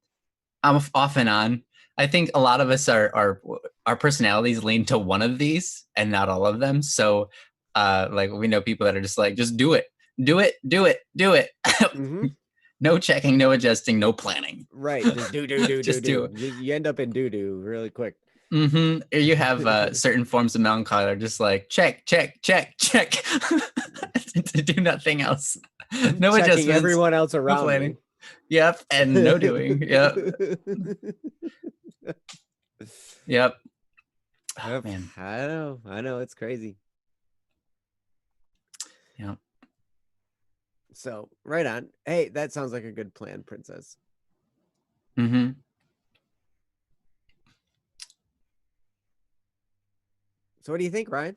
I'm off and on. I think a lot of us are our personalities lean to one of these and not all of them. So like we know people that are just like, just do it. Do it, do it, do it. Mhm. No checking, no adjusting, no planning. Right. Just do. Just do it. You end up in do really quick. You have certain forms of melancholy that are just like check, check, check, check to do nothing else. No Checking adjustments, everyone else no around planning. me. Yep, and no doing. Yep, yep. Oh, Yep. man, I know. It's crazy. yeah. So right on. Hey, that sounds like a good plan, Princess. Mm-hmm. So what do you think, Ryan?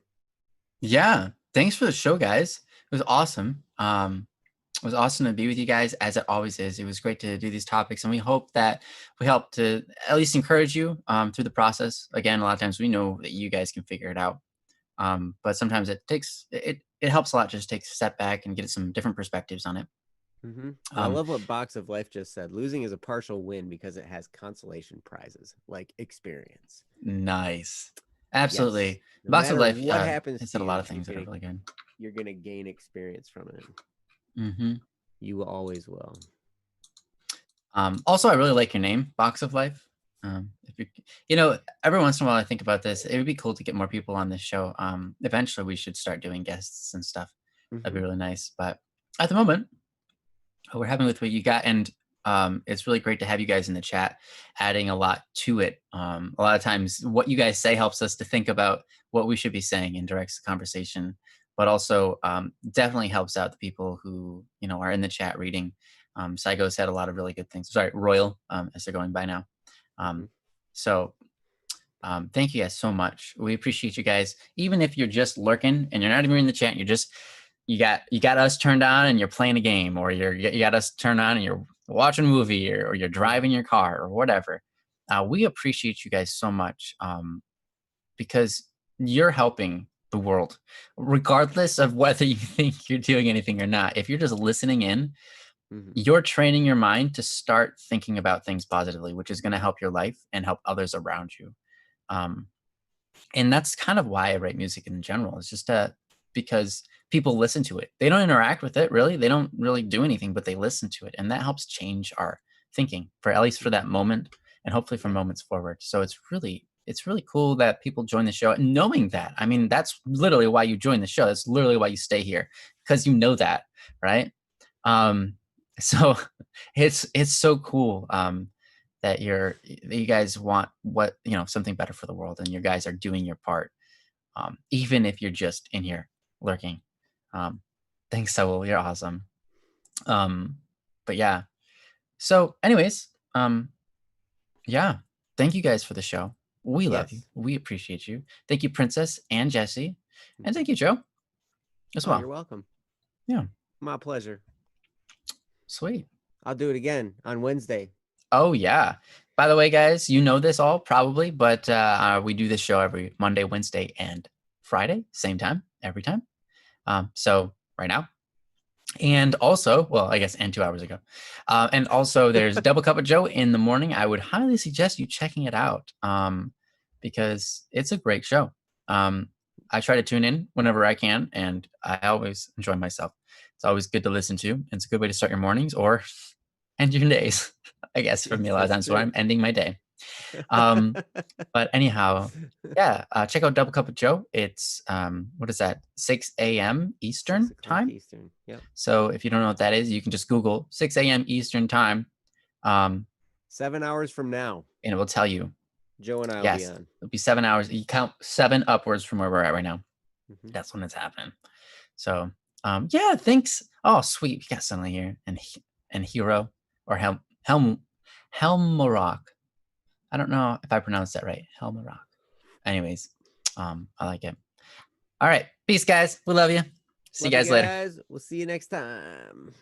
Yeah. Thanks for the show, guys. It was awesome. It was awesome to be with you guys, as it always is. It was great to do these topics, and we hope that we help to at least encourage you through the process. Again, a lot of times we know that you guys can figure it out, but sometimes it helps a lot just to take a step back and get some different perspectives on it. I love what Box of Life just said. Losing is a partial win because it has consolation prizes like experience. Nice. Absolutely. Yes. No Box of matter Life, what happens it to said a you, lot of things that are really good. you're gonna gain experience from it. Mm-hmm. You always will. Also, I really like your name, Box of Life. If every once in a while I think about this. It would be cool to get more people on this show. Eventually, we should start doing guests and stuff. That'd be really nice. But at the moment, we're happy with what you got, and it's really great to have you guys in the chat, adding a lot to it. A lot of times, what you guys say helps us to think about what we should be saying and directs the conversation. But also, definitely helps out the people who are in the chat reading. Saigo said a lot of really good things. Sorry, Royal, as they're going by now. So thank you guys so much. We appreciate you guys. Even if you're just lurking and you're not even in the chat, you got us turned on and you're playing a game, or you got us turned on and you're watching a movie, or you're driving your car or whatever. We appreciate you guys so much because you're helping the world, regardless of whether you think you're doing anything or not. If you're just listening in, you're training your mind to start thinking about things positively, which is going to help your life and help others around you. And that's kind of why I write music in general. It's just because people listen to it. They don't interact with it, really. They don't really do anything, but they listen to it. And that helps change our thinking, for at least for that moment, and hopefully for moments forward. So it's really cool that people join the show, and knowing that. I mean, that's literally why you join the show. That's literally why you stay here, because you know that, right? So it's so cool that you guys want something better for the world, and you guys are doing your part, even if you're just in here lurking. Thanks, Saul. You're awesome. But yeah. So, anyways, yeah. Thank you guys for the show. We love you. We appreciate you. Thank you, Princess and Jesse, and thank you, Joe, as well. You're welcome. Yeah. My pleasure. Sweet. I'll do it again on Wednesday. Oh, yeah. By the way, guys, you know this all probably, but we do this show every Monday, Wednesday, and Friday, same time, every time. So right now. And also, well, I guess, and 2 hours ago. And also there's Double Cup of Joe in the morning. I would highly suggest you checking it out because it's a great show. I try to tune in whenever I can, and I always enjoy myself. It's always good to listen to. It's a good way to start your mornings or end your days, I guess, for me a lot of times when I'm ending my day. But anyhow, yeah, check out Double Cup of Joe. It's what is that? 6 a.m. Eastern time. Eastern. Yep. So if you don't know what that is, you can just Google 6 a.m. Eastern time. 7 hours from now, and it will tell you. Joe and I will be on. It'll be 7 hours. You count 7 upwards from where we're at right now. That's when it's happening. So yeah, thanks. Oh, sweet. We got someone here, and Hero or Helmorock. I don't know if I pronounced that right. Helmorock. Anyways, I like it. All right. Peace, guys. We love you. See you guys later. We'll see you next time.